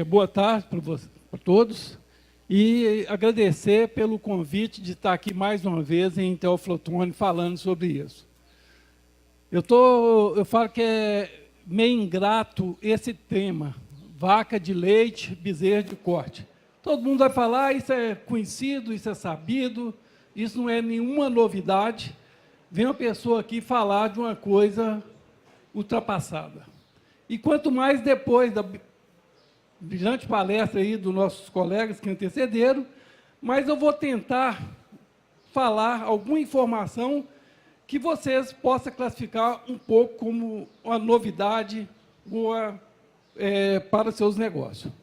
Boa tarde para todos e agradecer pelo convite de estar aqui mais uma vez em Teoflotone falando sobre isso. Eu falo que é meio ingrato esse tema, vaca de leite, bezerro de corte. Todo mundo vai falar, isso é conhecido, isso é sabido, isso não é nenhuma novidade. Vem uma pessoa aqui falar de uma coisa ultrapassada. E quanto mais depois da brilhante palestra aí dos nossos colegas que antecederam, mas eu vou tentar falar alguma informação que vocês possam classificar um pouco como uma novidade para seus negócios.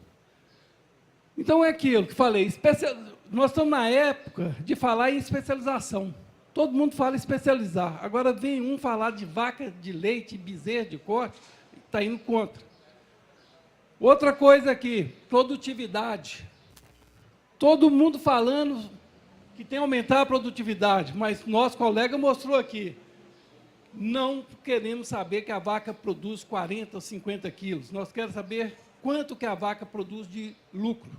Então, é aquilo que falei, nós estamos na época de falar em especialização. Todo mundo fala especializar. Agora vem um falar de vaca de leite, bezerro de corte, está indo contra. Outra coisa aqui, produtividade. Todo mundo falando que tem que aumentar a produtividade, mas nosso colega mostrou aqui, não queremos saber que a vaca produz 40 ou 50 quilos, nós queremos saber quanto que a vaca produz de lucro.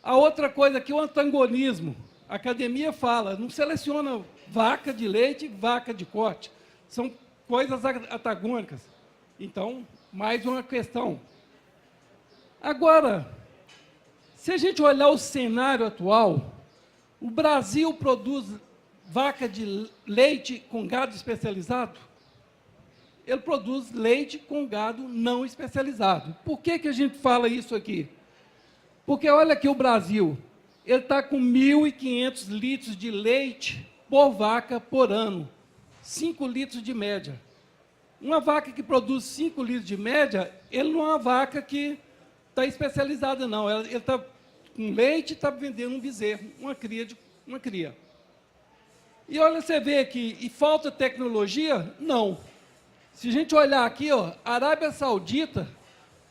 A outra coisa aqui, o antagonismo. A academia fala, não seleciona vaca de leite e vaca de corte, são coisas antagônicas. Então, mais uma questão. Agora, se a gente olhar o cenário atual, o Brasil produz vaca de leite com gado especializado? Ele produz leite com gado não especializado. Por que a gente fala isso aqui? Porque olha aqui o Brasil, ele está com 1.500 litros de leite por vaca por ano, 5 litros de média. Uma vaca que produz 5 litros de média, ele não é uma vaca que está especializada, não. Ele está com leite e está vendendo um bezerro, uma cria. E olha, você vê aqui, e falta tecnologia? Não. Se a gente olhar aqui, ó, a Arábia Saudita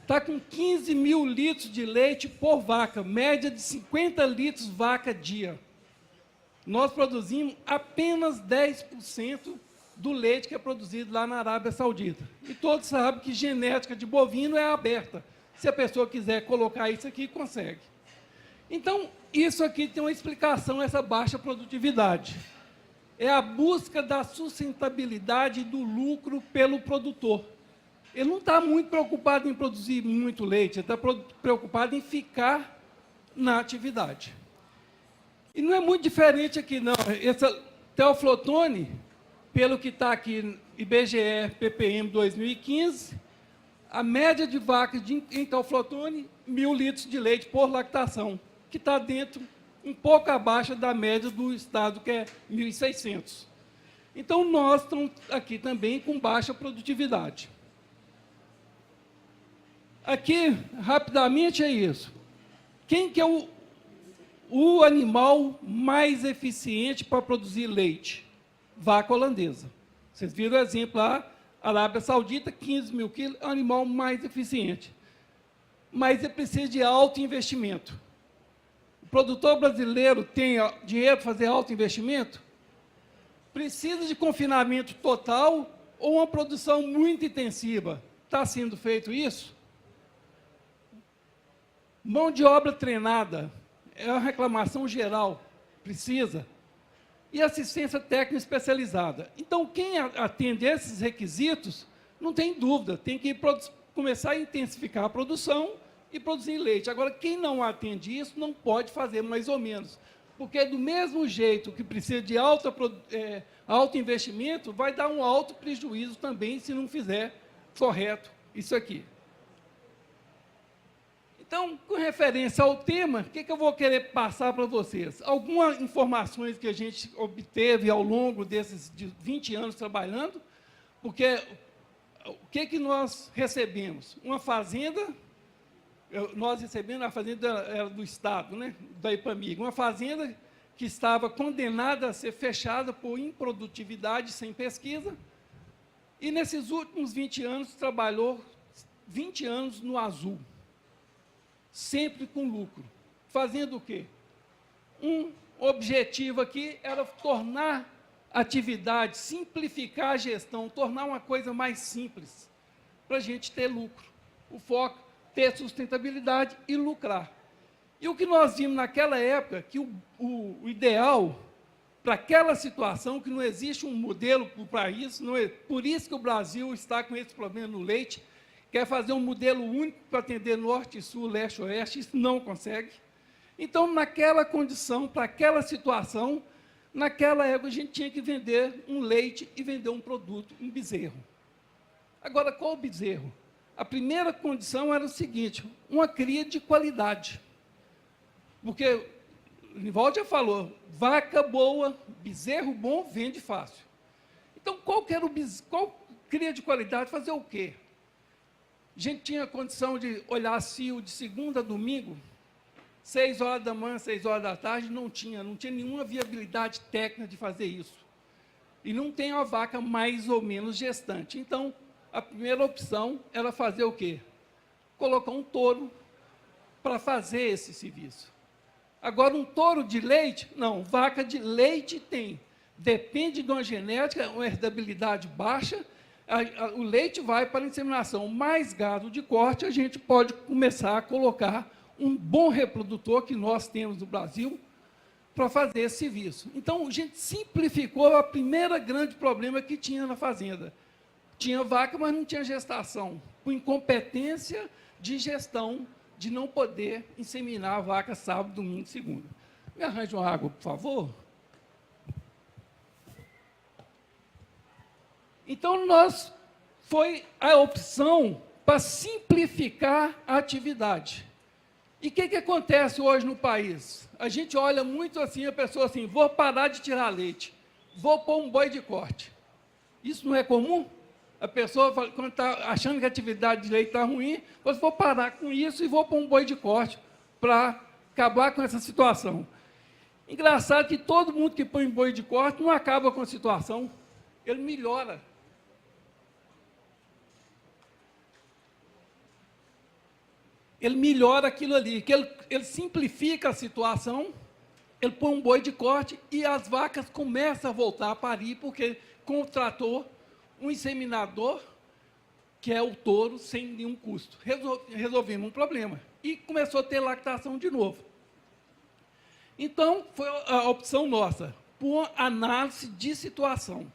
está com 15 mil litros de leite por vaca, média de 50 litros vaca dia. Nós produzimos apenas 10% do leite que é produzido lá na Arábia Saudita. E todos sabem que genética de bovino é aberta. Se a pessoa quiser colocar isso aqui, consegue. Então, isso aqui tem uma explicação, essa baixa produtividade. É a busca da sustentabilidade e do lucro pelo produtor. Ele não está muito preocupado em produzir muito leite, ele está preocupado em ficar na atividade. E não é muito diferente aqui, não. Essa Teoflotone, pelo que está aqui, IBGE, PPM 2015, a média de vacas em Teoflotone, 1.000 litros de leite por lactação, que está dentro, um pouco abaixo da média do estado, que é 1.600. Então, nós estamos aqui também com baixa produtividade. Aqui, rapidamente, é isso. Quem que é o animal mais eficiente para produzir leite? Vaca holandesa. Vocês viram o exemplo lá, Arábia Saudita, 15 mil quilos, é o animal mais eficiente. Mas ele precisa de alto investimento. O produtor brasileiro tem dinheiro para fazer alto investimento? Precisa de confinamento total ou uma produção muito intensiva? Está sendo feito isso? Mão de obra treinada, é uma reclamação geral, precisa. E assistência técnica especializada. Então, quem atende esses requisitos, não tem dúvida, tem que começar a intensificar a produção e produzir leite. Agora, quem não atende isso, não pode fazer mais ou menos. Porque, do mesmo jeito que precisa de alto investimento, vai dar um alto prejuízo também, se não fizer correto isso aqui. Então, com referência ao tema, o que eu vou querer passar para vocês? Algumas informações que a gente obteve ao longo desses 20 anos trabalhando, porque o que nós recebemos? Uma fazenda, nós recebemos a fazenda era do Estado, né, da IPAMIG, uma fazenda que estava condenada a ser fechada por improdutividade, sem pesquisa, e nesses últimos 20 anos trabalhou 20 anos no azul. Sempre com lucro. Fazendo o quê? Um objetivo aqui era tornar a atividade, simplificar a gestão, tornar uma coisa mais simples, para a gente ter lucro. O foco, ter sustentabilidade e lucrar. E o que nós vimos naquela época, que o ideal para aquela situação, que não existe um modelo para isso, não é, por isso que o Brasil está com esse problema no leite, quer fazer um modelo único para atender norte, sul, leste, oeste, isso não consegue. Então, naquela condição, para aquela situação, naquela época a gente tinha que vender um leite e vender um produto, um bezerro. Agora, qual o bezerro? A primeira condição era o seguinte, uma cria de qualidade. Porque o Nivaldo já falou, vaca boa, bezerro bom, vende fácil. Então, qual cria de qualidade? Fazer o quê? A gente tinha condição de olhar cio de segunda a domingo, 6 horas da manhã, 6 horas da tarde, não tinha nenhuma viabilidade técnica de fazer isso. E não tem uma vaca mais ou menos gestante. Então, a primeira opção era fazer o quê? Colocar um touro para fazer esse serviço. Agora, um touro de leite? Não, vaca de leite tem. Depende de uma genética, uma herdabilidade baixa, o leite vai para a inseminação. Mais gado de corte, a gente pode começar a colocar um bom reprodutor que nós temos no Brasil para fazer esse serviço. Então, a gente simplificou o primeiro grande problema que tinha na fazenda. Tinha vaca, mas não tinha gestação, por incompetência de gestão, de não poder inseminar a vaca sábado, domingo, segunda. Me arranje uma água, por favor. Então, foi a opção para simplificar a atividade. E o que acontece hoje no país? A gente olha muito assim, a pessoa assim, vou parar de tirar leite, vou pôr um boi de corte. Isso não é comum? A pessoa, quando está achando que a atividade de leite está ruim, você vou parar com isso e vou pôr um boi de corte para acabar com essa situação. Engraçado que todo mundo que põe boi de corte não acaba com a situação, ele melhora. Ele melhora aquilo ali, que ele simplifica a situação, ele põe um boi de corte e as vacas começam a voltar a parir, porque contratou um inseminador, que é o touro, sem nenhum custo. Resolvemos um problema. E começou a ter lactação de novo. Então, foi a opção nossa, por análise de situação.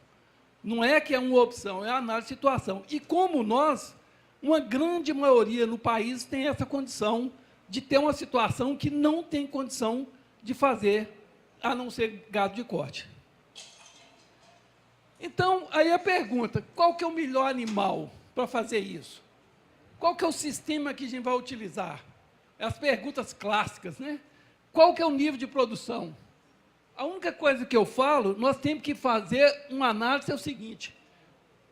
Não é que é uma opção, é análise de situação. E como nós, uma grande maioria no país tem essa condição de ter uma situação que não tem condição de fazer, a não ser gado de corte. Então, aí a pergunta, qual que é o melhor animal para fazer isso? Qual que é o sistema que a gente vai utilizar? As perguntas clássicas, né? Qual que é o nível de produção? A única coisa que eu falo, nós temos que fazer uma análise, é o seguinte,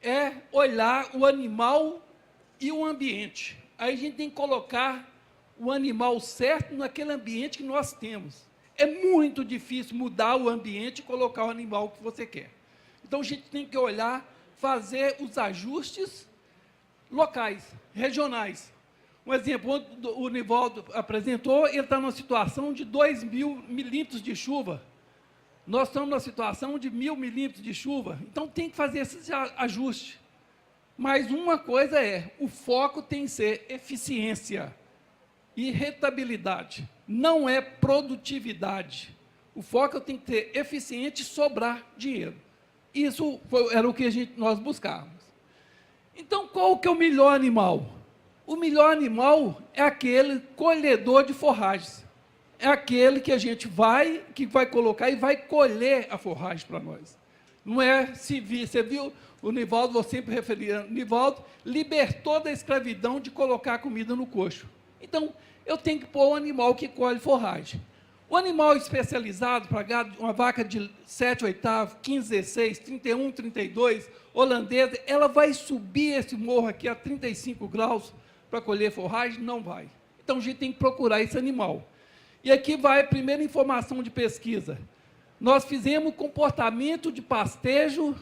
é olhar o animal e o ambiente. Aí a gente tem que colocar o animal certo naquele ambiente que nós temos. É muito difícil mudar o ambiente e colocar o animal que você quer. Então, a gente tem que olhar, fazer os ajustes locais, regionais. Um exemplo, o Nivaldo apresentou, ele está numa situação de 2.000 milímetros de chuva. Nós estamos numa situação de 1.000 milímetros de chuva. Então, tem que fazer esses ajustes. Mas uma coisa é, o foco tem que ser eficiência e rentabilidade. Não é produtividade. O foco tem que ser eficiente e sobrar dinheiro. Isso era o que nós buscávamos. Então, qual que é o melhor animal? O melhor animal é aquele colhedor de forragens. É aquele que a gente vai colocar e vai colher a forragem para nós. Não é se vir, você viu, o Nivaldo, vou sempre referir, Nivaldo libertou da escravidão de colocar comida no coxo. Então, eu tenho que pôr um animal que colhe forragem. O animal especializado para gado, uma vaca de 7 oitavos, 15, 16, 31, 32, holandesa, ela vai subir esse morro aqui a 35 graus para colher forragem? Não vai. Então, a gente tem que procurar esse animal. E aqui vai a primeira informação de pesquisa. Nós fizemos o comportamento de pastejo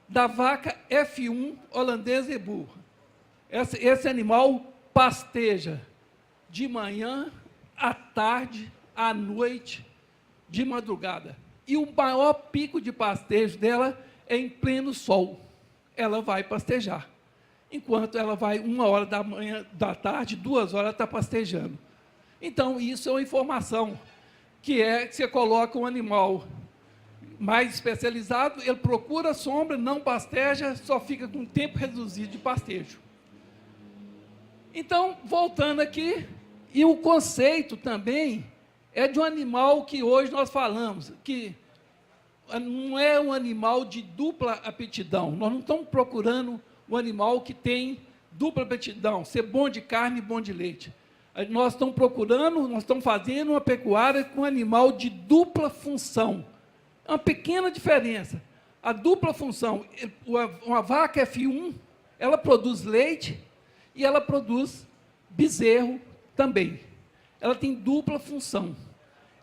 da vaca F1 holandesa e burra. Esse animal pasteja de manhã, à tarde, à noite, de madrugada. E o maior pico de pastejo dela é em pleno sol. Ela vai pastejar. enquanto ela vai 1h da manhã, da tarde, 2 horas está pastejando. Então, isso é uma informação, que você coloca um animal mais especializado, ele procura sombra, não pasteja, só fica com tempo reduzido de pastejo. Então, voltando aqui, e o conceito também é de um animal que hoje nós falamos, que não é um animal de dupla aptidão. Nós não estamos procurando um animal que tem dupla aptidão, ser bom de carne e bom de leite. Nós estamos procurando, nós estamos fazendo uma pecuária com um animal de dupla função. É uma pequena diferença. A dupla função, uma vaca F1, ela produz leite e ela produz bezerro também. Ela tem dupla função.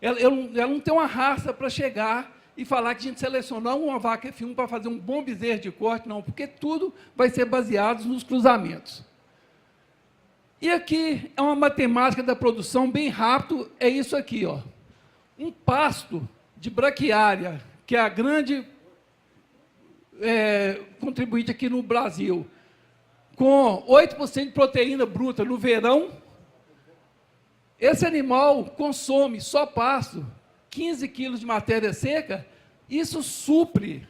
Ela não tem uma raça para chegar e falar que a gente selecionou uma vaca F1 para fazer um bom bezerro de corte, não, porque tudo vai ser baseado nos cruzamentos. E aqui é uma matemática da produção bem rápido, é isso aqui, ó. Um pasto de braquiária, que é a grande contribuinte aqui no Brasil, com 8% de proteína bruta no verão, esse animal consome só pasto, 15 quilos de matéria seca, isso supre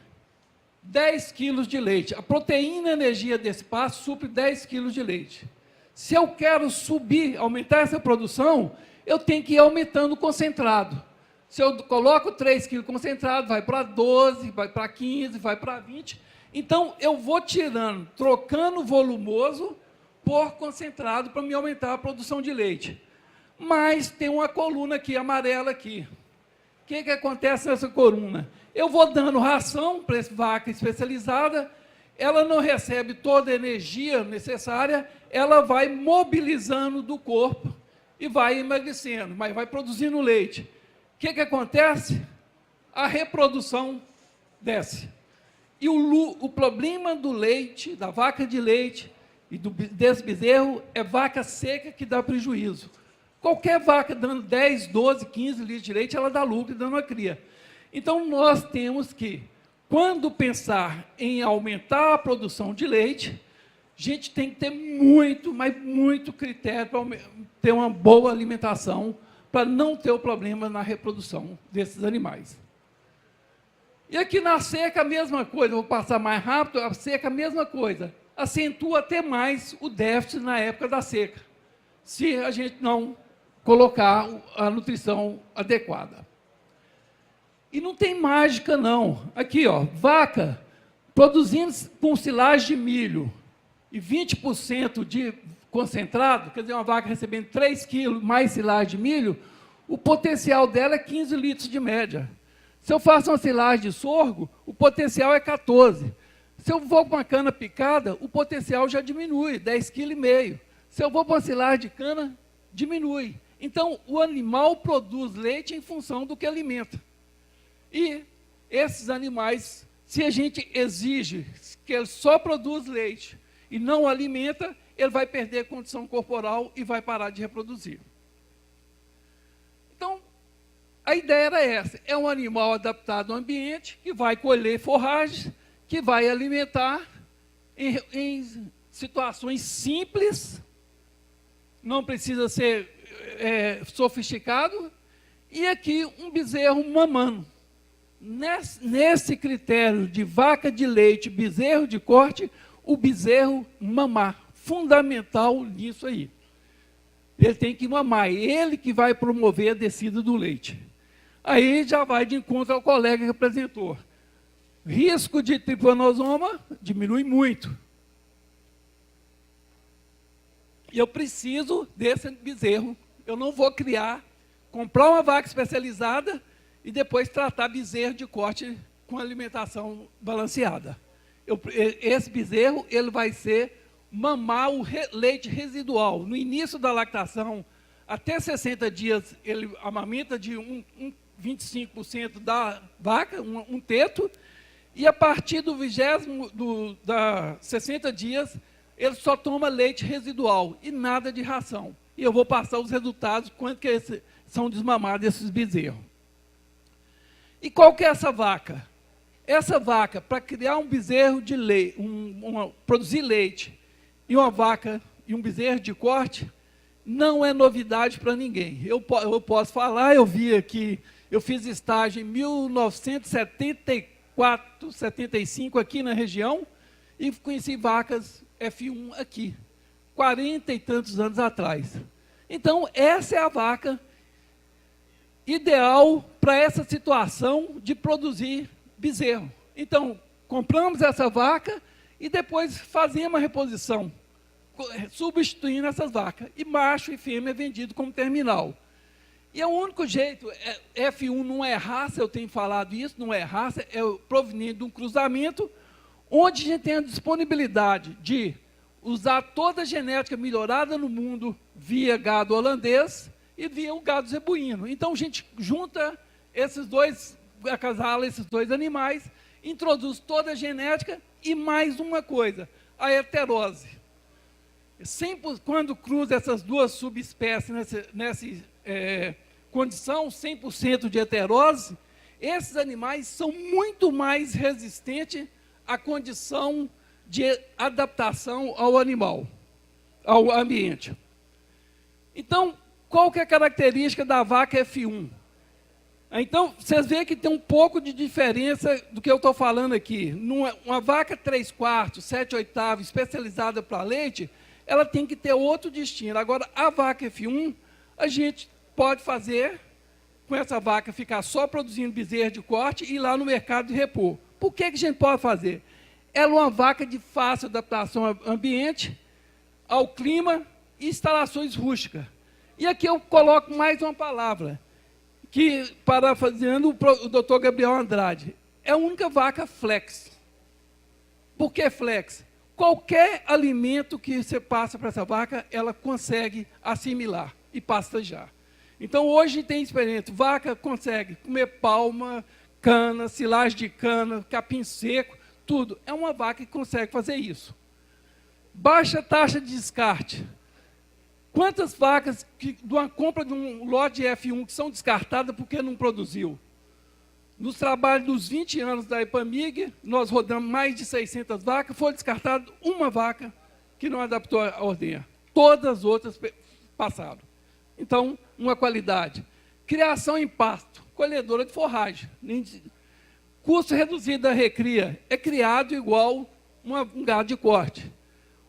10 quilos de leite. A proteína e a energia desse pasto supre 10 quilos de leite. Se eu quero subir, aumentar essa produção, eu tenho que ir aumentando o concentrado. Se eu coloco 3 quilos concentrado, vai para 12, vai para 15, vai para 20. Então, eu vou tirando, trocando volumoso por concentrado para me aumentar a produção de leite. Mas tem uma coluna aqui, amarela aqui. O que acontece nessa coluna? Eu vou dando ração para essa vaca especializada, ela não recebe toda a energia necessária, ela vai mobilizando do corpo e vai emagrecendo, mas vai produzindo leite. O que acontece? A reprodução desce. E o problema do leite, da vaca de leite e desse bezerro, é vaca seca que dá prejuízo. Qualquer vaca dando 10, 12, 15 litros de leite, ela dá lucro dando a cria. Então, nós temos que, quando pensar em aumentar a produção de leite, a gente tem que ter muito, mas muito critério para ter uma boa alimentação, para não ter o problema na reprodução desses animais. E aqui na seca, a mesma coisa, vou passar mais rápido, a seca, a mesma coisa, acentua até mais o déficit na época da seca, se a gente não colocar a nutrição adequada. E não tem mágica, não. Aqui, ó, vaca produzindo com silagem de milho e 20% de concentrado, quer dizer, uma vaca recebendo 3 quilos mais silagem de milho, o potencial dela é 15 litros de média. Se eu faço uma silagem de sorgo, o potencial é 14. Se eu vou com uma cana picada, o potencial já diminui, 10,5 kg. Se eu vou para uma silagem de cana, diminui. Então, o animal produz leite em função do que alimenta. E esses animais, se a gente exige que ele só produz leite e não alimenta, ele vai perder condição corporal e vai parar de reproduzir. Então, a ideia era essa. É um animal adaptado ao ambiente, que vai colher forragens, que vai alimentar em situações simples, não precisa ser sofisticado, e aqui um bezerro mamando. Nesse critério de vaca de leite, bezerro de corte, o bezerro mamar, fundamental nisso aí. Ele tem que mamar, ele que vai promover a descida do leite. Aí já vai de encontro ao colega que apresentou. Risco de tripanosoma diminui muito. E eu preciso desse bezerro. Eu não vou comprar uma vaca especializada e depois tratar bezerro de corte com alimentação balanceada. Esse bezerro ele vai mamar o leite residual. No início da lactação, até 60 dias, ele amamenta de 25% da vaca, um teto, e a partir do 60 dias, ele só toma leite residual e nada de ração. E eu vou passar os resultados, quanto que são desmamados esses bezerros. E qual que é essa vaca? Essa vaca, para criar um bezerro de leite, produzir leite e uma vaca e um bezerro de corte não é novidade para ninguém. Eu posso falar, eu vi aqui, eu fiz estágio em 1974, 75 aqui na região e conheci vacas F1 aqui, 40 e tantos anos atrás. Então, essa é a vaca ideal para essa situação de produzir bezerro. Então, compramos essa vaca e depois fazemos a reposição, substituindo essas vacas. E macho e fêmea é vendido como terminal. E é o único jeito, F1 não é raça, eu tenho falado isso, não é raça, é proveniente de um cruzamento, onde a gente tem a disponibilidade de usar toda a genética melhorada no mundo via gado holandês e via o gado zebuíno. Então, a gente junta esses dois, acasala esses dois animais, introduz toda a genética e mais uma coisa, a heterose. Sempre, quando cruza essas duas subespécies nessa condição, 100% de heterose, esses animais são muito mais resistentes à condição de adaptação ao animal, ao ambiente. Então, qual que é a característica da vaca F1? Então, vocês veem que tem um pouco de diferença do que eu estou falando aqui. Uma vaca 3/4, 7/8, especializada para leite, ela tem que ter outro destino. Agora, a vaca F1, a gente pode fazer com essa vaca ficar só produzindo bezerro de corte e ir lá no mercado de repor. Por que a gente pode fazer? Ela é uma vaca de fácil adaptação ao ambiente, ao clima e instalações rústicas. E aqui eu coloco mais uma palavra, que, parafraseando o doutor Gabriel Andrade, é a única vaca flex. Por que flex? Qualquer alimento que você passa para essa vaca, ela consegue assimilar e pastejar. Então, hoje tem experiência, vaca consegue comer palma, cana, silagem de cana, capim seco, tudo. É uma vaca que consegue fazer isso. Baixa taxa de descarte. Quantas vacas de uma compra de um lote de F1 que são descartadas porque não produziu? Nos trabalhos dos 20 anos da EPAMIG, nós rodamos mais de 600 vacas, foi descartada uma vaca que não adaptou a ordenha. Todas as outras passaram. Então, uma qualidade. Criação em pasto, colhedora de forragem. Custo reduzido da recria, é criado igual um gado de corte.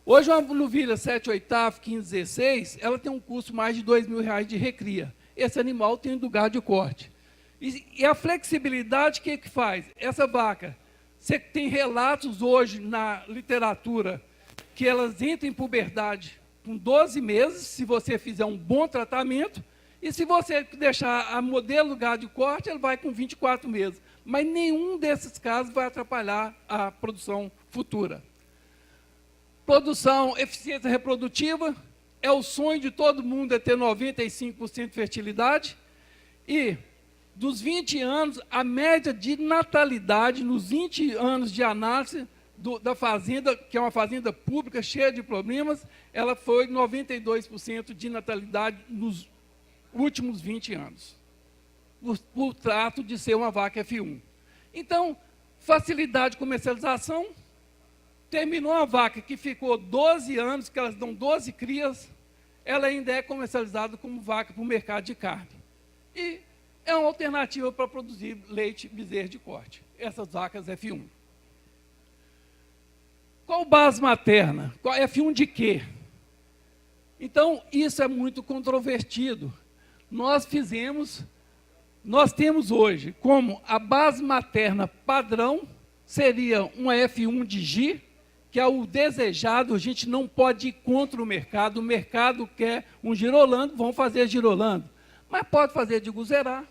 Hoje, uma novilha 7/8, 15/16, ela tem um custo mais de R$2.000 de recria. Esse animal tem do gado de corte. E a flexibilidade, o que faz? Essa vaca, você tem relatos hoje na literatura que elas entram em puberdade com 12 meses, se você fizer um bom tratamento, e se você deixar a modelo do gado de corte, ele vai com 24 meses. Mas nenhum desses casos vai atrapalhar a produção futura. Produção, eficiência reprodutiva, é o sonho de todo mundo, é ter 95% de fertilidade. E, dos 20 anos, a média de natalidade, nos 20 anos de análise da fazenda, que é uma fazenda pública, cheia de problemas, ela foi 92% de natalidade nos últimos 20 anos. Por trato de ser uma vaca F1. Então, facilidade de comercialização. Terminou a vaca que ficou 12 anos, que elas dão 12 crias, ela ainda é comercializada como vaca para o mercado de carne. E é uma alternativa para produzir leite bezerro de corte, essas vacas F1. Qual base materna? Qual F1 de quê? Então, isso é muito controvertido. Nós temos hoje como a base materna padrão seria uma F1 de G, que é o desejado, a gente não pode ir contra o mercado quer um girolando, vão fazer girolando. Mas pode fazer de guzerá,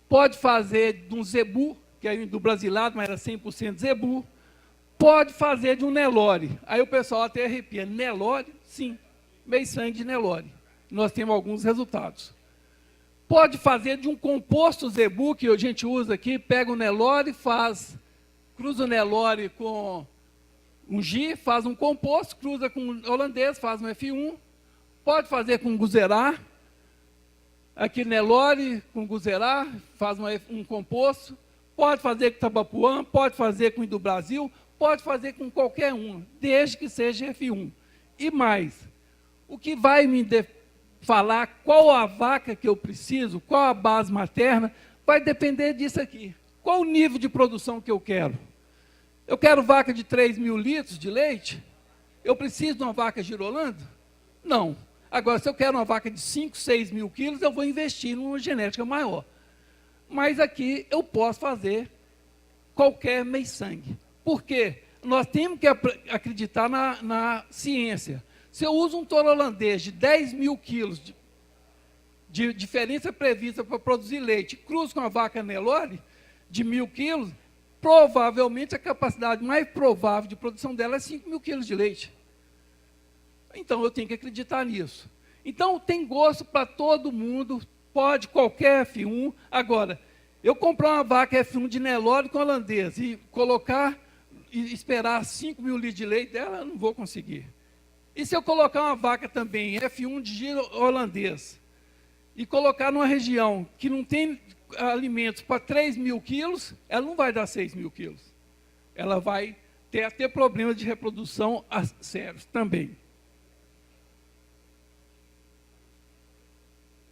pode fazer de um zebu, que é do brasilado, mas era 100% zebu, pode fazer de um Nelore. Aí o pessoal até arrepia. Nelore? Sim, meio sangue de Nelore. Nós temos alguns resultados. Pode fazer de um composto zebu, que a gente usa aqui, pega o Nelore, cruza o Nelore com um G, faz um composto, cruza com o holandês, faz um F1. Pode fazer com guzerá, aqui Nelore com guzerá, faz um composto. Pode fazer com tabapuã, pode fazer com o do Brasil, pode fazer com qualquer um, desde que seja F1. E mais, o que vai me falar qual a vaca que eu preciso, qual a base materna, vai depender disso aqui. Qual o nível de produção que eu quero? Eu quero vaca de 3.000 litros de leite? Eu preciso de uma vaca girolando? Não. Agora, se eu quero uma vaca de 5, 6 mil quilos, eu vou investir numa genética maior. Mas aqui eu posso fazer qualquer meio-sangue. Por quê? Nós temos que acreditar na ciência. Se eu uso um touro holandês de 10.000 quilos de diferença prevista para produzir leite, cruzo com a vaca Nelore de 1.000 quilos, provavelmente a capacidade mais provável de produção dela é 5.000 quilos de leite. Então, eu tenho que acreditar nisso. Então, tem gosto para todo mundo, pode qualquer F1. Agora, eu comprar uma vaca F1 de Nelore com holandês e colocar e esperar 5.000 litros de leite dela, eu não vou conseguir. E se eu colocar uma vaca também F1 de giro holandês e colocar numa região que não tem alimentos para 3.000 quilos, ela não vai dar 6.000 quilos. Ela vai ter problemas de reprodução sérios também.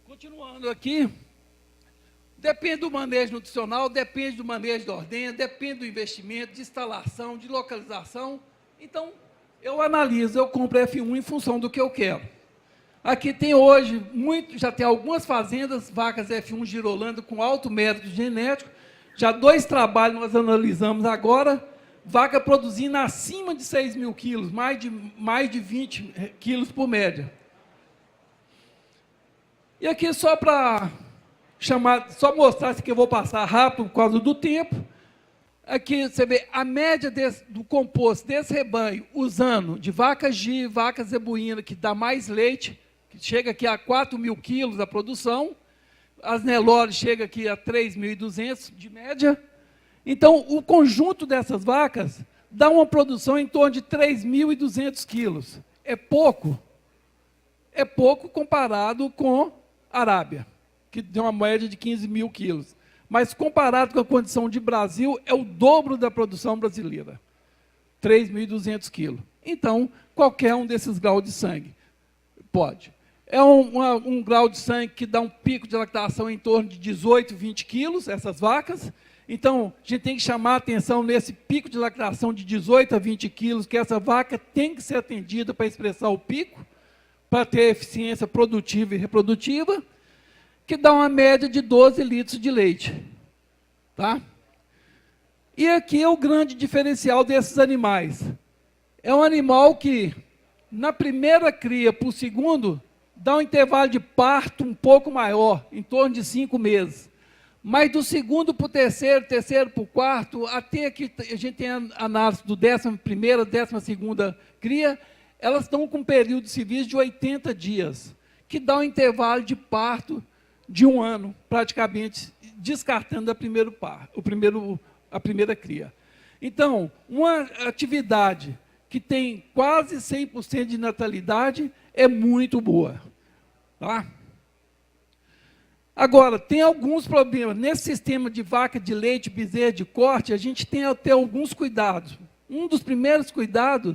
Continuando aqui, depende do manejo nutricional, depende do manejo da ordenha, depende do investimento, de instalação, de localização. Então, eu analiso, eu compro F1 em função do que eu quero. Aqui tem hoje, já tem algumas fazendas, vacas F1 girolando com alto mérito genético. Já 2 trabalhos nós analisamos agora, vaca produzindo acima de 6.000 quilos, mais de 20 quilos por média. E aqui só para só mostrar isso que eu vou passar rápido por causa do tempo. Aqui você vê a média do composto desse rebanho, usando de vaca G, vaca zebuína, que dá mais leite, que chega aqui a 4.000 quilos a produção, as Nelore chega aqui a 3.200 de média. Então, o conjunto dessas vacas dá uma produção em torno de 3.200 quilos. É pouco comparado com a Arábia, que tem uma média de 15.000 quilos. Mas, comparado com a condição de Brasil, é o dobro da produção brasileira. 3.200 quilos. Então, qualquer um desses graus de sangue pode. É um grau de sangue que dá um pico de lactação em torno de 18, 20 quilos, essas vacas. Então, a gente tem que chamar a atenção nesse pico de lactação de 18 a 20 quilos, que essa vaca tem que ser atendida para expressar o pico, para ter eficiência produtiva e reprodutiva, que dá uma média de 12 litros de leite. Tá? E aqui é o grande diferencial desses animais. É um animal que, na primeira cria para o segundo, dá um intervalo de parto um pouco maior, em torno de 5 meses. Mas do segundo para o terceiro para o quarto, até que a gente tem a análise do 11ª, 12ª cria, elas estão com um período de serviço de 80 dias, que dá um intervalo de parto de 1 ano, praticamente, descartando a primeira cria. Então, uma atividade que tem quase 100% de natalidade é muito boa. Tá? Agora, tem alguns problemas. Nesse sistema de vaca de leite, bezerra de corte, a gente tem até alguns cuidados. Um dos primeiros cuidados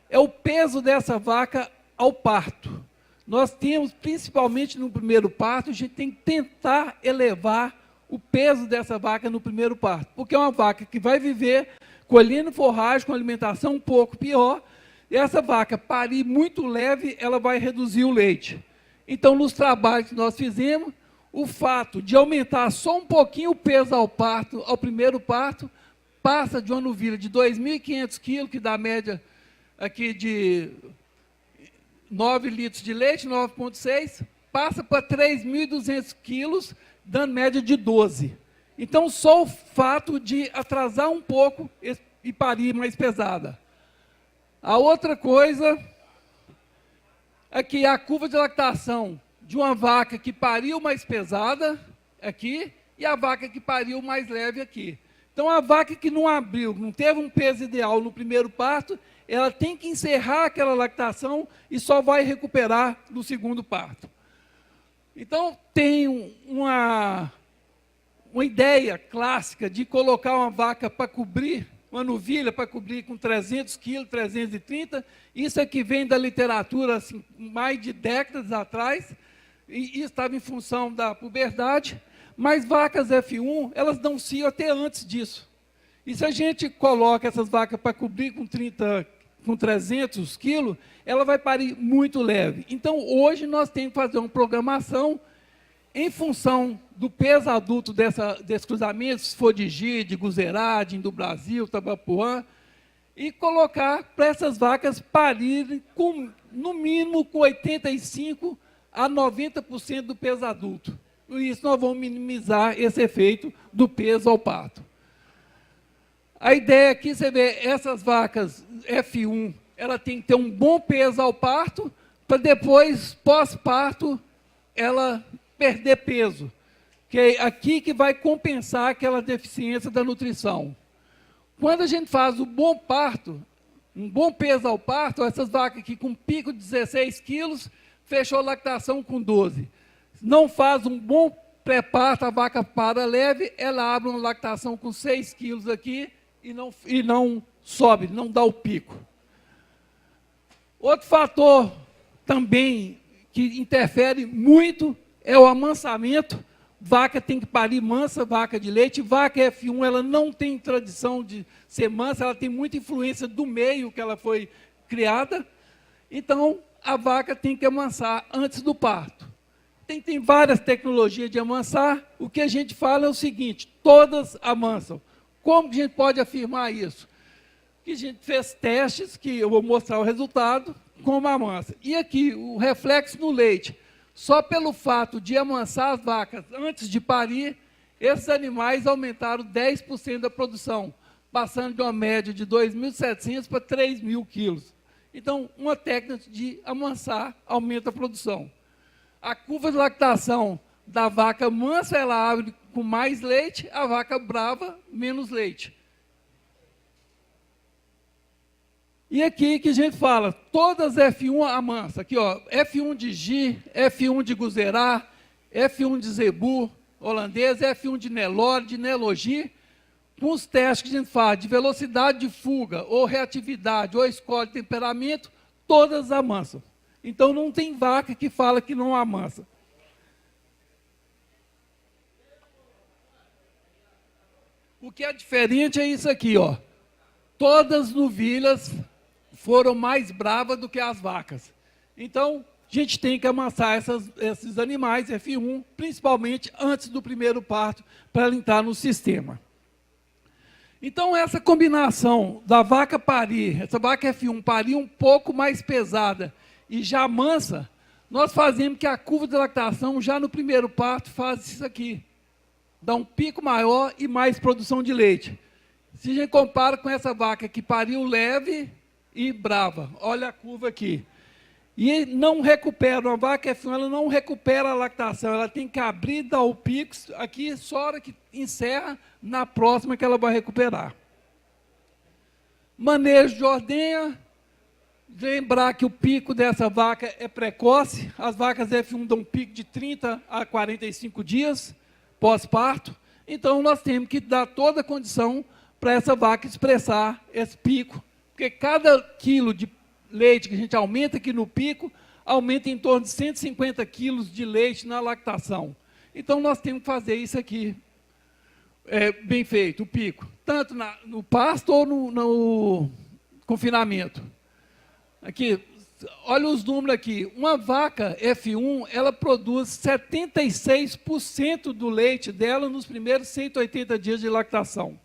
é o peso dessa vaca ao parto. Nós temos, principalmente no primeiro parto, a gente tem que tentar elevar o peso dessa vaca no primeiro parto, porque é uma vaca que vai viver colhendo forragem, com alimentação um pouco pior, e essa vaca parir muito leve, ela vai reduzir o leite. Então, nos trabalhos que nós fizemos, o fato de aumentar só um pouquinho o peso ao primeiro parto, passa de uma novilha de 2.500 quilos, que dá a média aqui de 9 litros de leite, 9,6, passa para 3.200 quilos, dando média de 12. Então, só o fato de atrasar um pouco e parir mais pesada. A outra coisa é que a curva de lactação de uma vaca que pariu mais pesada aqui e a vaca que pariu mais leve aqui. Então, a vaca que não abriu, não teve um peso ideal no primeiro parto, ela tem que encerrar aquela lactação e só vai recuperar no segundo parto. Então, tem uma ideia clássica de colocar uma vaca para cobrir, uma novilha para cobrir com 300 quilos, 330. Isso aqui vem da literatura, assim, mais de décadas atrás, e estava em função da puberdade, mas vacas F1, elas dão cio até antes disso. E se a gente coloca essas vacas para cobrir com 300 quilos, ela vai parir muito leve. Então, hoje, nós temos que fazer uma programação em função do peso adulto desses cruzamentos, se for de Gi, de Guzerá, do Brasil, Tabapuã, e colocar para essas vacas parirem, no mínimo, com 85% a 90% do peso adulto. Com isso, nós vamos minimizar esse efeito do peso ao parto. A ideia aqui, você vê, essas vacas F1, ela tem que ter um bom peso ao parto, para depois, pós-parto, ela perder peso, que é aqui que vai compensar aquela deficiência da nutrição. Quando a gente faz o bom parto, um bom peso ao parto, essas vacas aqui com pico de 16 quilos, fechou a lactação com 12. Não faz um bom pré-parto, a vaca para leve, ela abre uma lactação com 6 quilos aqui e não sobe, não dá o pico. Outro fator também que interfere muito é o amansamento. Vaca tem que parir mansa, vaca de leite. Vaca F1, ela não tem tradição de ser mansa, ela tem muita influência do meio que ela foi criada. Então, a vaca tem que amansar antes do parto. Tem várias tecnologias de amansar. O que a gente fala é o seguinte, todas amansam. Como que a gente pode afirmar isso? Que a gente fez testes, que eu vou mostrar o resultado, como amansa. E aqui, o reflexo no leite. Só pelo fato de amansar as vacas antes de parir, esses animais aumentaram 10% da produção, passando de uma média de 2.700 para 3.000 quilos. Então, uma técnica de amansar aumenta a produção. A curva de lactação da vaca mansa, ela abre com mais leite, a vaca brava, menos leite. E aqui que a gente fala, todas F1 amansa, aqui ó, F1 de Gi, F1 de Guzerá, F1 de Zebu, holandês, F1 de Nelore, de Nelogi, com os testes que a gente faz de velocidade de fuga, ou reatividade, ou escolha de temperamento, todas amansam. Então não tem vaca que fala que não amansa. O que é diferente é isso aqui, ó. Todas as novilhas foram mais bravas do que as vacas. Então, a gente tem que amansar esses animais, F1, principalmente antes do primeiro parto, para ela entrar no sistema. Então, essa combinação da vaca parir, essa vaca F1 parir um pouco mais pesada e já mansa, nós fazemos que a curva de lactação, já no primeiro parto, faz isso aqui. Dá um pico maior e mais produção de leite. Se a gente compara com essa vaca que pariu leve e brava, olha a curva aqui. E não recupera, uma vaca F1, ela não recupera a lactação, ela tem que abrir, dar o pico, aqui só a hora que encerra, na próxima que ela vai recuperar. Manejo de ordenha, lembrar que o pico dessa vaca é precoce, as vacas F1 dão um pico de 30 a 45 dias pós-parto, então nós temos que dar toda a condição para essa vaca expressar esse pico, porque cada quilo de leite que a gente aumenta aqui no pico, aumenta em torno de 150 quilos de leite na lactação. Então, nós temos que fazer isso aqui, bem feito, o pico, tanto no pasto ou no confinamento. Aqui, olha os números aqui, uma vaca F1, ela produz 76% do leite dela nos primeiros 180 dias de lactação.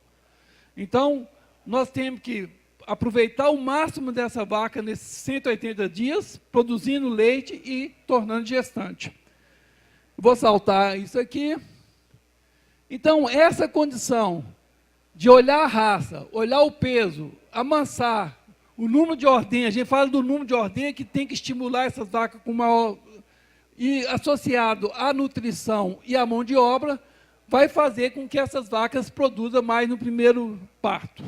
Então, nós temos que aproveitar o máximo dessa vaca nesses 180 dias, produzindo leite e tornando gestante. Vou saltar isso aqui. Então, essa condição de olhar a raça, olhar o peso, amansar, o número de ordenha, a gente fala do número de ordenha que tem que estimular essas vacas com maior... E associado à nutrição e à mão de obra, vai fazer com que essas vacas produzam mais no primeiro parto.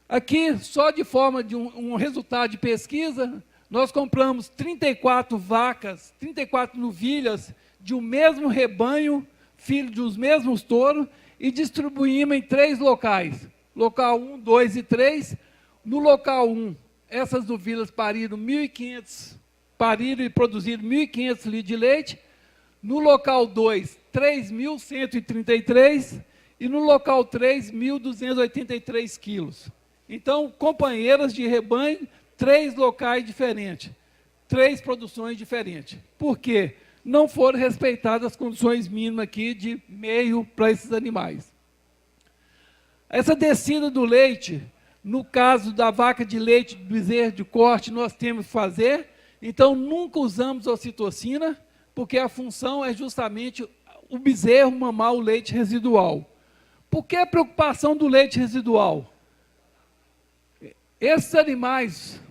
Aqui, só de forma de um resultado de pesquisa, nós compramos 34 vacas, 34 novilhas de um mesmo rebanho, filho dos mesmos touros, e distribuímos em 3 locais. Local 1, 2 e 3. No local 1, essas novilhas pariram 1.500, pariram e produziram 1.500 litros de leite. No local 2, 3.133. E no local 3, 1.283 quilos. Então, companheiras de rebanho, 3 locais diferentes, 3 produções diferentes. Por quê? Não foram respeitadas as condições mínimas aqui de meio para esses animais. Essa descida do leite, no caso da vaca de leite, do bezerro de corte, nós temos que fazer. Então, nunca usamos ocitocina, porque a função é justamente o bezerro mamar o leite residual. Por que a preocupação do leite residual? Esses animais,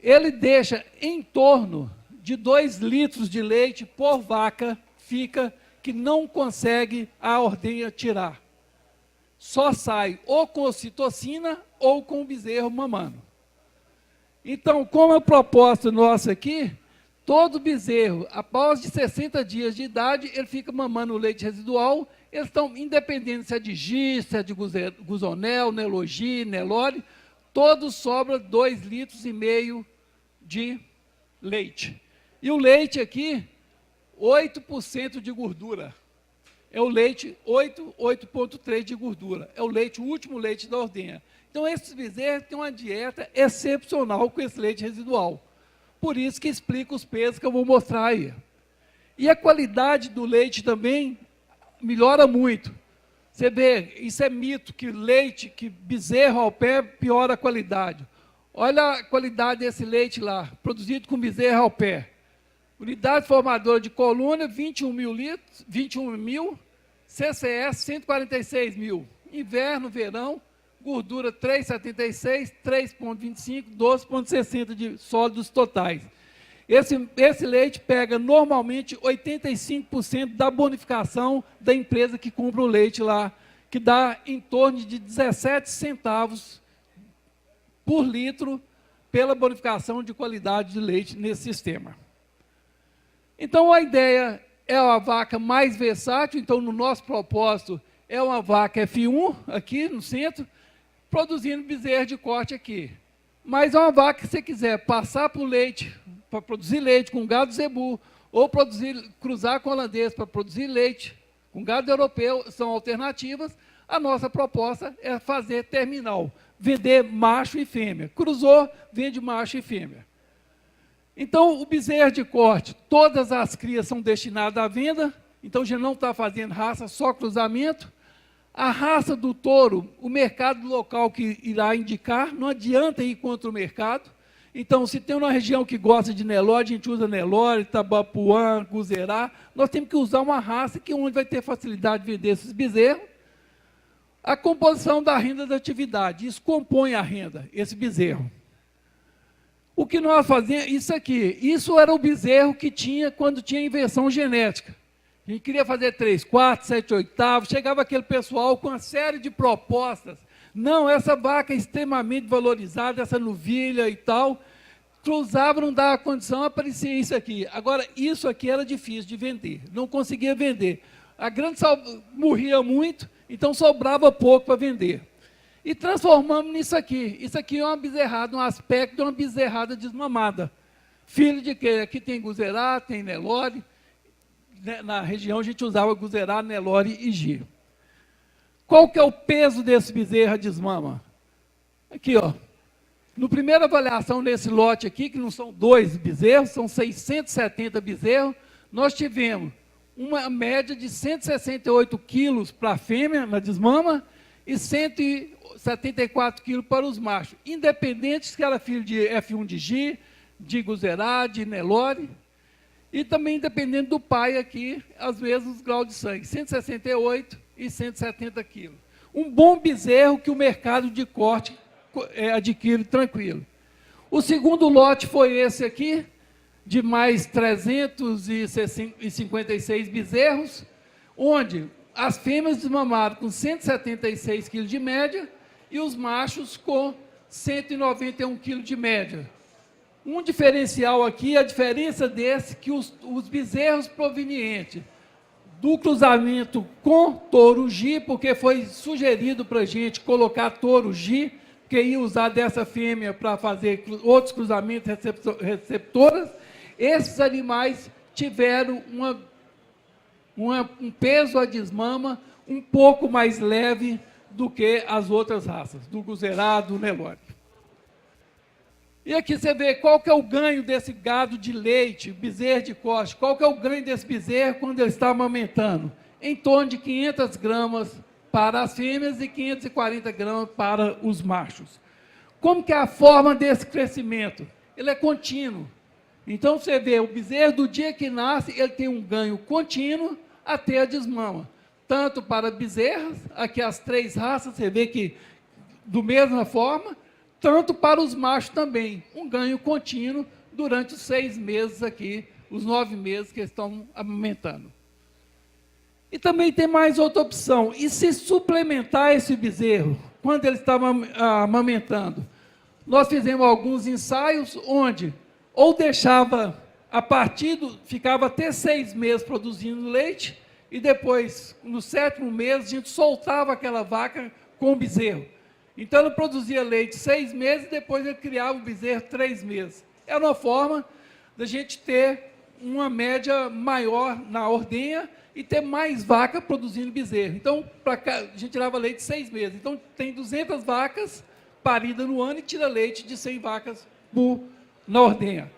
ele deixa em torno de 2 litros de leite por vaca, fica que não consegue a ordenha tirar. Só sai ou com ocitocina ou com o bezerro mamando. Então, como a proposta nossa aqui, todo bezerro, após de 60 dias de idade, ele fica mamando o leite residual. Eles estão, independente se é de GI, se é de Guzonel, Nelogi, Nelore, todos sobram 2,5 litros de leite. E o leite aqui, 8% de gordura. É o leite 8,3% de gordura. É o leite, o último leite da ordenha. Então, esses bezerros têm uma dieta excepcional com esse leite residual. Por isso que explica os pesos que eu vou mostrar aí. E a qualidade do leite também melhora muito. Você vê, isso é mito, que leite, que bezerro ao pé piora a qualidade. Olha a qualidade desse leite lá, produzido com bezerro ao pé. Unidade formadora de coluna, 21 mil litros, 21 mil, CCS, 146 mil. Inverno, verão, gordura 3,76, 3,25, 12,60 de sólidos totais. Esse leite pega normalmente 85% da bonificação da empresa que compra o leite lá, que dá em torno de 17 centavos por litro pela bonificação de qualidade de leite nesse sistema. Então, a ideia é uma vaca mais versátil. Então, no nosso propósito, é uma vaca F1, aqui no centro, produzindo bezerro de corte aqui. Mas é uma vaca que você quiser passar por leite, para produzir leite com gado zebu, ou cruzar com holandês para produzir leite com gado europeu, são alternativas. A nossa proposta é fazer terminal, vender macho e fêmea. Cruzou, vende macho e fêmea. Então, o bezerro de corte, todas as crias são destinadas à venda, então a gente não está fazendo raça, só cruzamento. A raça do touro, o mercado local que irá indicar, não adianta ir contra o mercado. Então, se tem uma região que gosta de Nelore, a gente usa Nelore, Tabapuã, Guzerá, nós temos que usar uma raça que onde vai ter facilidade de vender esses bezerros. A composição da renda da atividade, isso compõe a renda, esse bezerro. O que nós fazemos, isso aqui, isso era o bezerro que tinha quando tinha inversão genética. A gente queria fazer 3, 4, 7, 8, chegava aquele pessoal com uma série de propostas. Não, essa vaca é extremamente valorizada, essa novilha e tal. Cruzava, não dava condição, aparecia isso aqui. Agora, isso aqui era difícil de vender, não conseguia vender. A grande morria muito, então sobrava pouco para vender. E transformamos nisso aqui. Isso aqui é uma bezerrada, um aspecto de uma bezerrada desmamada. Filho de quê? Aqui tem Guzerá, tem Nelore. Na região a gente usava Guzerá, Nelore e Gi. Qual que é o peso desse bezerro desmama? Aqui, ó. No primeira avaliação desse lote aqui, que não são 2 bezerros, são 670 bezerros, nós tivemos uma média de 168 quilos para a fêmea, na desmama, e 174 quilos para os machos, independente se era filho de F1 de Gi, de Guzerá, de Nelore, e também dependendo do pai aqui, às vezes os graus de sangue, 168 e 170 quilos. Um bom bezerro que o mercado de corte adquire tranquilo. O segundo lote foi esse aqui, de mais 356 bezerros, onde as fêmeas desmamaram com 176 quilos de média e os machos com 191 quilos de média. Um diferencial aqui, a diferença desse, que os bezerros provenientes do cruzamento com touro Gi, porque foi sugerido para a gente colocar touro Gi, que ia usar dessa fêmea para fazer outros cruzamentos receptoras. Esses animais tiveram um peso à desmama um pouco mais leve do que as outras raças, do Guzerá, do Nelore. E aqui você vê qual que é o ganho desse gado de leite, bezerro de corte, qual que é o ganho desse bezerro quando ele está amamentando? Em torno de 500 gramas para as fêmeas e 540 gramas para os machos. Como que é a forma desse crescimento? Ele é contínuo. Então, você vê, o bezerro, do dia que nasce, ele tem um ganho contínuo até a desmama. Tanto para bezerras, aqui as 3 raças, você vê que, do mesma forma, tanto para os machos também, um ganho contínuo durante os 6 meses aqui, os 9 meses que estão amamentando. E também tem mais outra opção, e se suplementar esse bezerro, quando ele está amamentando? Nós fizemos alguns ensaios onde ou deixava ficava até 6 meses produzindo leite, e depois, no 7º mês, a gente soltava aquela vaca com o bezerro. Então, ele produzia leite 6 meses, e depois ele criava o bezerro 3 meses. Era uma forma da gente ter uma média maior na ordenha e ter mais vaca produzindo bezerro. Então, a gente tirava leite 6 meses. Então, tem 200 vacas paridas no ano e tira leite de 100 vacas na ordenha.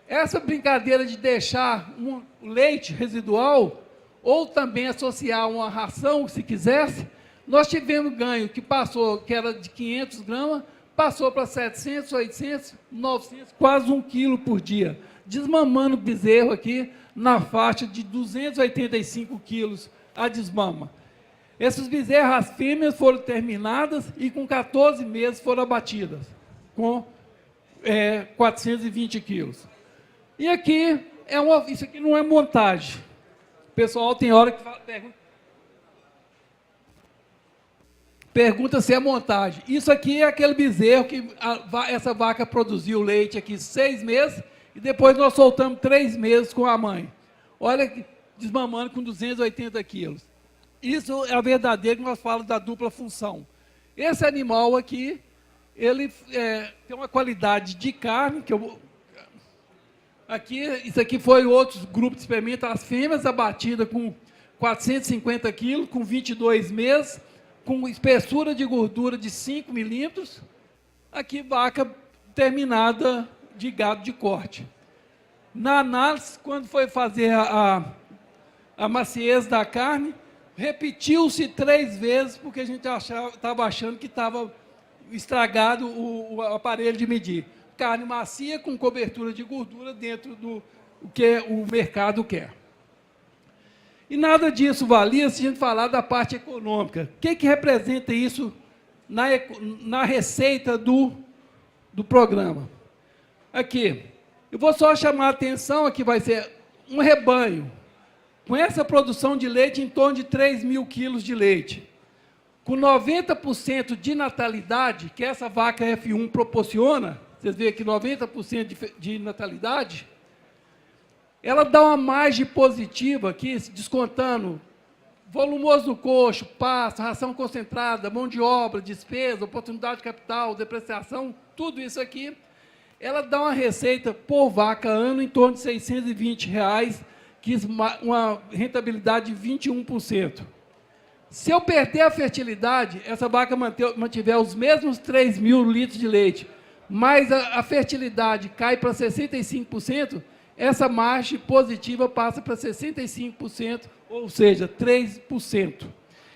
Essa brincadeira de deixar um leite residual, ou também associar uma ração, se quisesse, nós tivemos ganho que passou, que era de 500 gramas, passou para 700, 800, 900, quase 1 quilo por dia, desmamando o bezerro aqui na faixa de 285 quilos a desmama. Esses bezerros, as fêmeas foram terminadas e com 14 meses foram abatidas, com 420 quilos. E aqui, isso aqui não é montagem. O pessoal tem hora que pergunta se é montagem. Isso aqui é aquele bezerro que essa vaca produziu leite aqui 6 meses e depois nós soltamos 3 meses com a mãe. Olha, desmamando com 280 quilos. Isso é a verdadeira que nós falamos da dupla função. Esse animal aqui, ele tem uma qualidade de carne, isso aqui foi outros grupos de experimento, as fêmeas abatidas com 450 quilos, com 22 meses, com espessura de gordura de 5 milímetros, aqui vaca terminada de gado de corte. Na análise, quando foi fazer a maciez da carne, repetiu-se 3 vezes, porque a gente estava achando que estava estragado o aparelho de medir. Carne macia com cobertura de gordura dentro do que o mercado quer. E nada disso valia se a gente falar da parte econômica. O que representa isso na receita do programa? Aqui, eu vou só chamar a atenção, aqui vai ser um rebanho, com essa produção de leite em torno de 3 mil quilos de leite, com 90% de natalidade, que essa vaca F1 proporciona, vocês veem aqui 90% de natalidade, ela dá uma margem positiva aqui, descontando volumoso do coxo, pasto, ração concentrada, mão de obra, despesa, oportunidade de capital, depreciação, tudo isso aqui, ela dá uma receita por vaca ano em torno de R$ 620, que uma rentabilidade de 21%. Se eu perder a fertilidade, essa vaca mantiver os mesmos 3 mil litros de leite, mas a fertilidade cai para 65%, essa margem positiva passa para 65%, ou seja, 3%.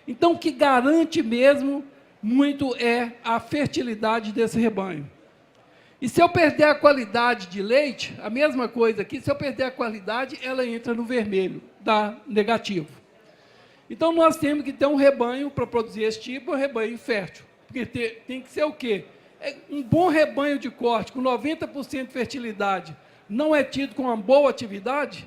Então, o que garante mesmo muito é a fertilidade desse rebanho. E se eu perder a qualidade de leite, a mesma coisa aqui, se eu perder a qualidade, ela entra no vermelho, dá negativo. Então, nós temos que ter um rebanho para produzir esse tipo, um rebanho fértil. Porque tem que ser o quê? Um bom rebanho de corte, com 90% de fertilidade, não é tido com uma boa atividade?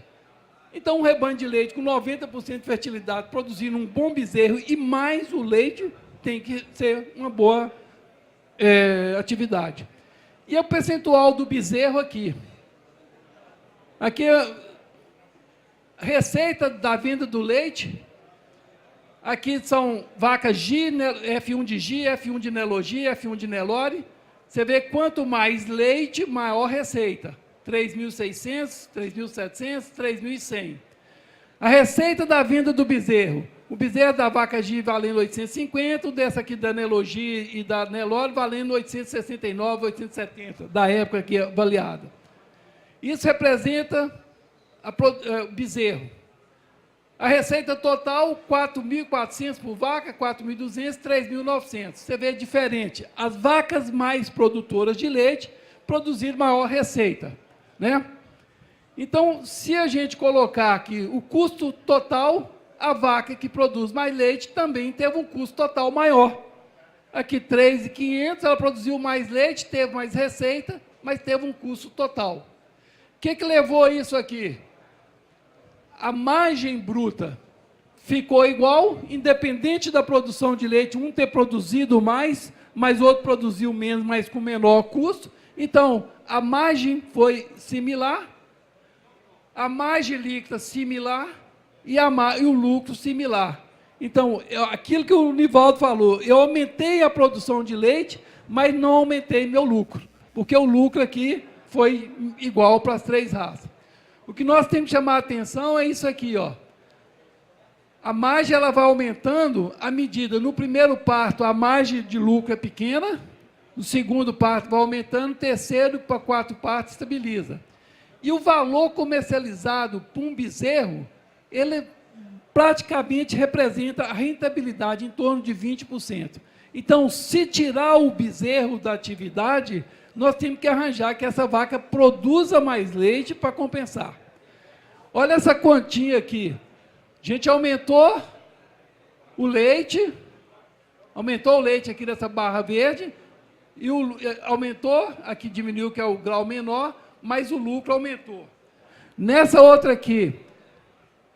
Então, um rebanho de leite com 90% de fertilidade, produzindo um bom bezerro e mais o leite, tem que ser uma boa atividade. E o percentual do bezerro aqui. Aqui Receita da venda do leite, aqui são vacas G, F1 de G, F1 de Nelogi, F1 de Nelore. Você vê quanto mais leite, maior receita. 3.600, 3.700, 3.100. A receita da venda do bezerro. O bezerro da vaca G valendo 850, o dessa aqui da Nelogi e da Nelore valendo 869, 870, da época aqui avaliada. Isso representa o bezerro. A receita total, 4.400 por vaca, 4.200, 3.900. Você vê diferente. As vacas mais produtoras de leite produziram maior receita, né? Então, se a gente colocar aqui o custo total, a vaca que produz mais leite também teve um custo total maior. Aqui, 3.500, ela produziu mais leite, teve mais receita, mas teve um custo total. O que levou isso aqui? A margem bruta ficou igual, independente da produção de leite, um ter produzido mais, mas o outro produziu menos, mas com menor custo. Então, a margem foi similar, a margem líquida similar e o lucro similar. Então, aquilo que o Nivaldo falou, eu aumentei a produção de leite, mas não aumentei meu lucro, porque o lucro aqui foi igual para as três raças. O que nós temos que chamar a atenção é isso aqui, ó. A margem ela vai aumentando à medida, no primeiro parto, a margem de lucro é pequena, no segundo parto vai aumentando, no terceiro para quarto parto estabiliza. E o valor comercializado por um bezerro, ele praticamente representa a rentabilidade em torno de 20%. Então, se tirar o bezerro da atividade, nós temos que arranjar que essa vaca produza mais leite para compensar. Olha essa continha aqui. A gente aumentou o leite aqui dessa barra verde, e aumentou, aqui diminuiu, que é o grau menor, mas o lucro aumentou. Nessa outra aqui,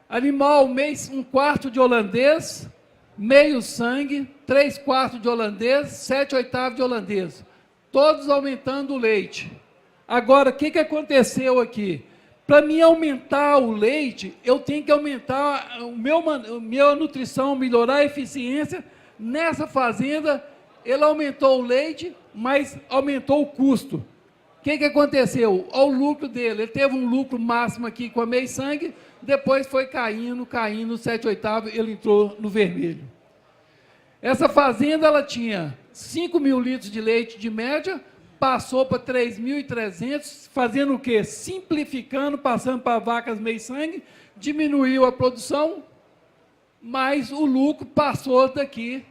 animal, um quarto de holandês, meio sangue, 3/4 de holandês, 7/8 de holandês. Todos aumentando o leite. Agora, o que aconteceu aqui? Para mim aumentar o leite, eu tenho que aumentar a minha nutrição, melhorar a eficiência. Nessa fazenda, ele aumentou o leite, mas aumentou o custo. O que aconteceu? Olha o lucro dele. Ele teve um lucro máximo aqui com a meio sangue, depois foi caindo, 7/8, ele entrou no vermelho. Essa fazenda ela tinha 5.000 litros de leite de média, passou para 3.300, fazendo o quê? Simplificando, passando para vacas meio sangue, diminuiu a produção, mas o lucro passou daqui,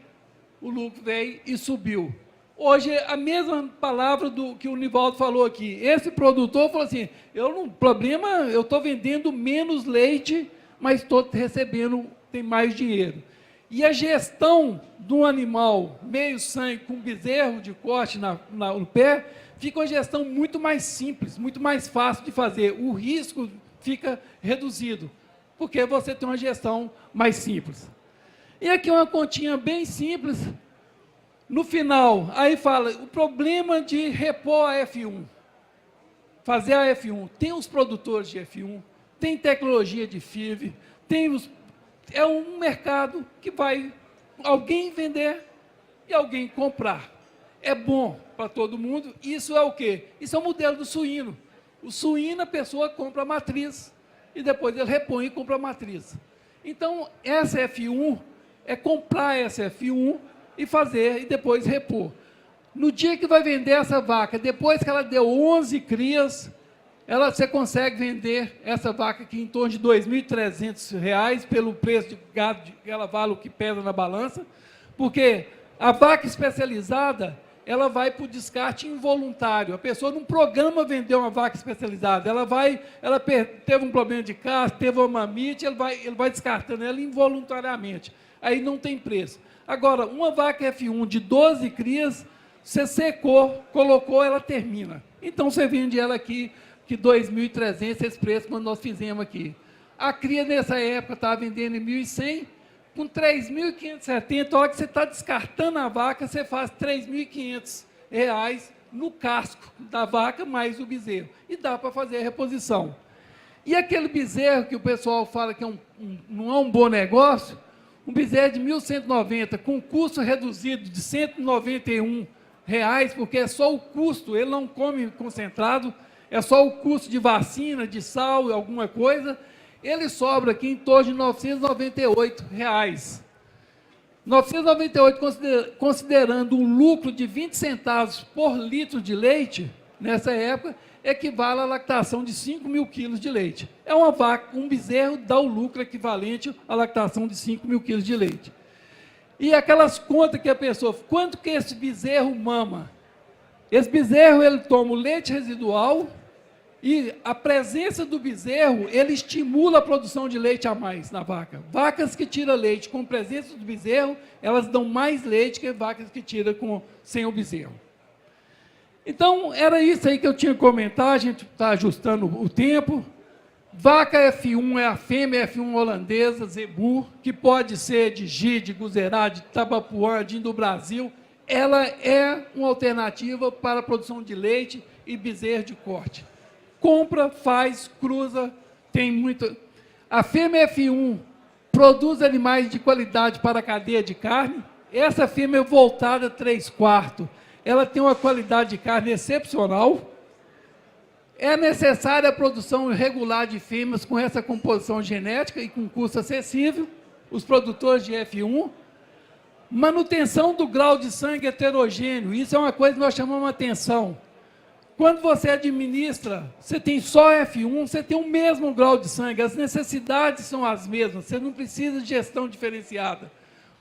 o lucro veio e subiu. Hoje, a mesma palavra do que o Nivaldo falou aqui. Esse produtor falou assim, eu estou vendendo menos leite, mas estou recebendo, tem mais dinheiro. E a gestão de um animal meio sangue com bezerro de corte no pé, fica uma gestão muito mais simples, muito mais fácil de fazer. O risco fica reduzido, porque você tem uma gestão mais simples. E aqui uma continha bem simples. No final, aí fala, o problema de repor a F1, fazer a F1, tem os produtores de F1, tem tecnologia de FIV, é um mercado que vai alguém vender e alguém comprar. É bom para todo mundo, isso é o quê? Isso é o modelo do suíno. O suíno, a pessoa compra a matriz, e depois ele repõe e compra a matriz. Então, essa F1, é comprar essa F1, e fazer, e depois repor. No dia que vai vender essa vaca, depois que ela deu 11 crias, você consegue vender essa vaca aqui em torno de R$ 2.300, pelo preço de gado, que ela vale o que pesa na balança, porque a vaca especializada, ela vai para o descarte involuntário. A pessoa não programa vender uma vaca especializada, ela teve um problema de casca, teve uma mamite, ele vai descartando ela involuntariamente. Aí não tem preço. Agora, uma vaca F1 de 12 crias, você secou, colocou, ela termina. Então, você vende ela aqui, que R$ 2.300, esse preço, quando nós fizemos aqui. A cria, nessa época, estava vendendo em R$ 1.100, com R$ 3.570, a hora que você está descartando a vaca, você faz R$ 3.500 no casco da vaca, mais o bezerro. E dá para fazer a reposição. E aquele bezerro que o pessoal fala que não é um bom negócio, um bezerro de 1.190, com custo reduzido de R$ 191, porque é só o custo, ele não come concentrado, é só o custo de vacina, de sal e alguma coisa, ele sobra aqui em torno de R$ 998. 998, considerando um lucro de 20 centavos por litro de leite, nessa época, equivale à lactação de 5.000 quilos de leite. É uma vaca, um bezerro dá o lucro equivalente à lactação de 5.000 quilos de leite. E aquelas contas que a pessoa, quanto que esse bezerro mama? Esse bezerro, ele toma o leite residual e a presença do bezerro, ele estimula a produção de leite a mais na vaca. Vacas que tiram leite com presença do bezerro, elas dão mais leite que vacas que tiram sem o bezerro. Então, era isso aí que eu tinha que comentar, a gente está ajustando o tempo. Vaca F1 é a fêmea F1 holandesa, Zebu, que pode ser de Gi, de Guzerá, de Tabapuã, de do Brasil. Ela é uma alternativa para a produção de leite e bezerro de corte. Compra, faz, cruza, tem muito. A fêmea F1 produz animais de qualidade para a cadeia de carne. Essa fêmea é voltada 3/4. Ela tem uma qualidade de carne excepcional. É necessária a produção regular de fêmeas com essa composição genética e com custo acessível, os produtores de F1. Manutenção do grau de sangue heterogêneo, isso é uma coisa que nós chamamos a atenção. Quando você administra, você tem só F1, você tem o mesmo grau de sangue, as necessidades são as mesmas, você não precisa de gestão diferenciada.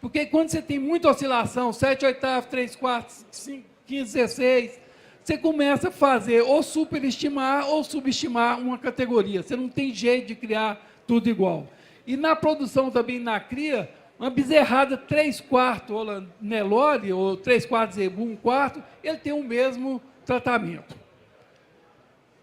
Porque quando você tem muita oscilação, 7/8, 3/4, 5, 15, 16, você começa a fazer ou superestimar ou subestimar uma categoria. Você não tem jeito de criar tudo igual. E na produção também, na cria, uma bezerrada 3/4 Nelore, ou 3/4 Zebu, 1/4, ele tem o mesmo tratamento.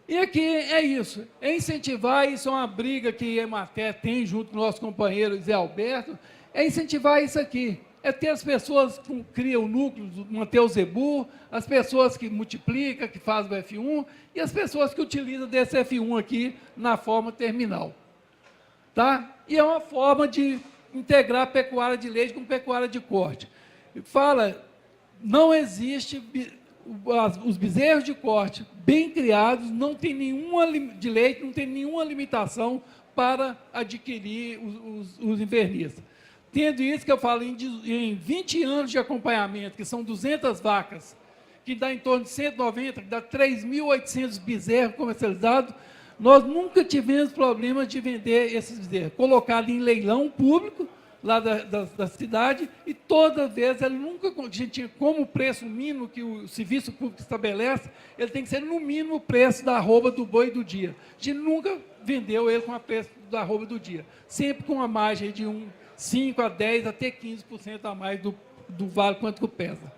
E aqui é isso, é incentivar, isso é uma briga que a Emater tem junto com o nosso companheiro Zé Alberto, é incentivar isso aqui, é ter as pessoas que criam o núcleo, manter o Zebu, as pessoas que multiplicam, que fazem o F1, e as pessoas que utilizam desse F1 aqui na forma terminal. Tá? E é uma forma de integrar pecuária de leite com pecuária de corte. Fala, não existe, os bezerros de corte bem criados, não tem nenhuma de leite, não tem nenhuma limitação para adquirir os invernistas. Tendo isso que eu falo, em 20 anos de acompanhamento, que são 200 vacas, que dá em torno de 190, que dá 3.800 bezerros comercializados, nós nunca tivemos problema de vender esses bezerros, colocado em leilão público, lá da cidade, e toda vez, ele nunca, a gente tinha como preço mínimo que o serviço público estabelece, ele tem que ser no mínimo o preço da arroba do boi do dia. A gente nunca vendeu ele com a preço da arroba do dia, sempre com uma margem de 5 a 10, até 15% a mais do vale quanto que pesa.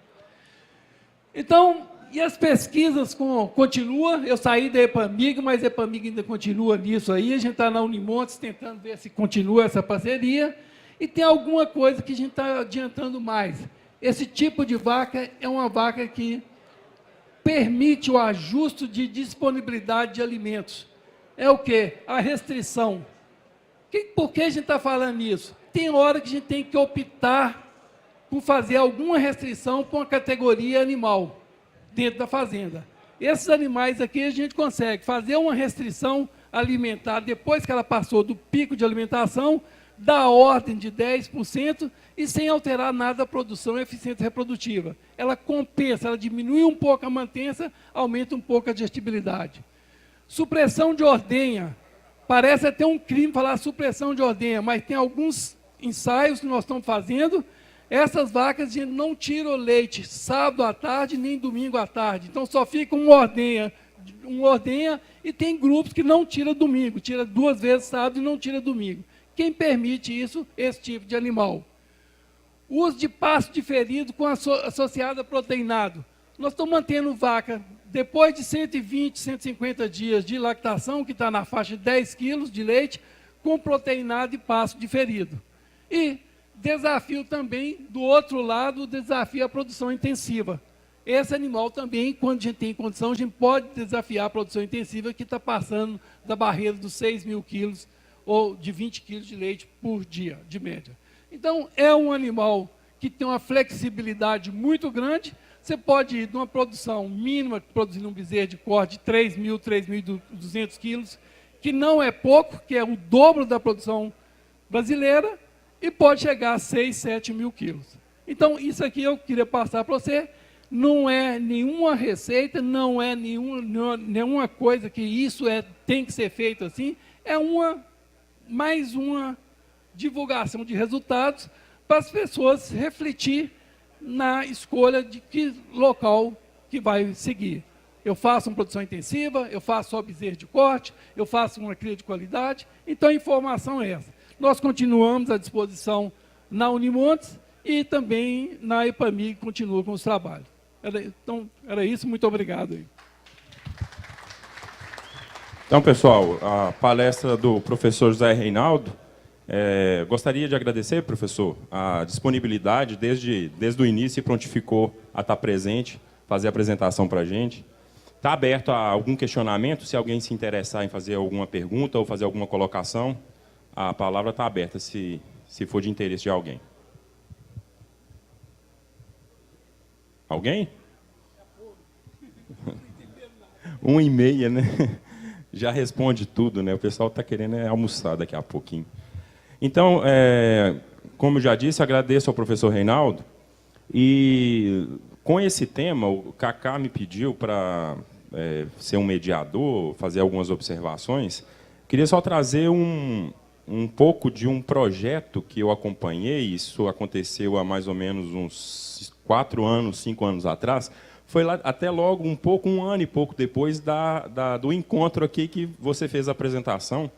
Então, e as pesquisas continuam, eu saí da EPAMIG, mas a EPAMIG ainda continua nisso aí, a gente está na Unimontes tentando ver se continua essa parceria, e tem alguma coisa que a gente está adiantando mais. Esse tipo de vaca é uma vaca que permite o ajuste de disponibilidade de alimentos. É o quê? A restrição. Por que a gente está falando isso? Tem hora que a gente tem que optar por fazer alguma restrição para uma categoria animal dentro da fazenda. Esses animais aqui a gente consegue fazer uma restrição alimentar depois que ela passou do pico de alimentação, da ordem de 10% e sem alterar nada a produção e eficiência reprodutiva. Ela compensa, ela diminui um pouco a mantença, aumenta um pouco a digestibilidade. Supressão de ordenha. Parece até um crime falar supressão de ordenha, mas tem alguns ensaios que nós estamos fazendo. Essas vacas a gente não tira o leite sábado à tarde nem domingo à tarde. Então só fica uma ordenha e tem grupos que não tira domingo, tira 2 vezes sábado e não tira domingo. Quem permite isso? Esse tipo de animal. Uso de pasto diferido com associado a proteinado. Nós estamos mantendo vaca, depois de 120, 150 dias de lactação, que está na faixa de 10 quilos de leite, com proteinado e pasto diferido. E desafio também, do outro lado, o desafio à produção intensiva. esse animal também, quando a gente tem condição, a gente pode desafiar a produção intensiva, que está passando da barreira dos 6.000 quilos ou de 20 quilos de leite por dia, de média. Então, é um animal que tem uma flexibilidade muito grande. Você pode ir de uma produção mínima, produzindo um bezerro de corte de 3.000, 3.200 quilos, que não é pouco, que é o dobro da produção brasileira, e pode chegar a 6, 7 mil quilos. Então, isso aqui eu queria passar para você. Não é nenhuma receita, não é nenhuma coisa que isso tem que ser feito assim. É mais uma divulgação de resultados para as pessoas refletir na escolha de que local que vai seguir. Eu faço uma produção intensiva, eu faço só bezerro de corte, eu faço uma cria de qualidade. Então, a informação é essa. Nós continuamos à disposição na Unimontes e também na EPAMIG continua com os trabalhos. Então, era isso. Muito obrigado. Então, pessoal, a palestra do professor José Reinaldo, gostaria de agradecer, professor, a disponibilidade desde o início e prontificou a estar presente, fazer a apresentação para a gente. Está aberto a algum questionamento, se alguém se interessar em fazer alguma pergunta ou fazer alguma colocação, a palavra está aberta, se for de interesse de alguém. Alguém? 1h30, né? Já responde tudo, né? O pessoal está querendo almoçar daqui a pouquinho. Então, como eu já disse, agradeço ao professor Reinaldo. E com esse tema, o Cacá me pediu para ser um mediador, fazer algumas observações. Queria só trazer um pouco de um projeto que eu acompanhei. Isso aconteceu há mais ou menos uns 4 anos, 5 anos atrás. Foi lá, até logo, um ano e pouco depois do encontro aqui que você fez a apresentação.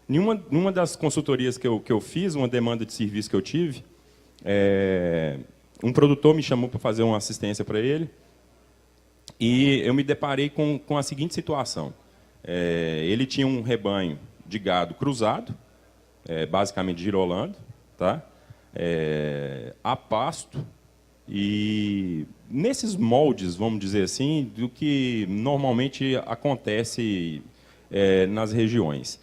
Numa das consultorias que eu fiz, uma demanda de serviço que eu tive, um produtor me chamou para fazer uma assistência para ele, e eu me deparei com a seguinte situação. Ele tinha um rebanho de gado cruzado, basicamente girolando, tá? A pasto, e nesses moldes, vamos dizer assim, do que normalmente acontece nas regiões.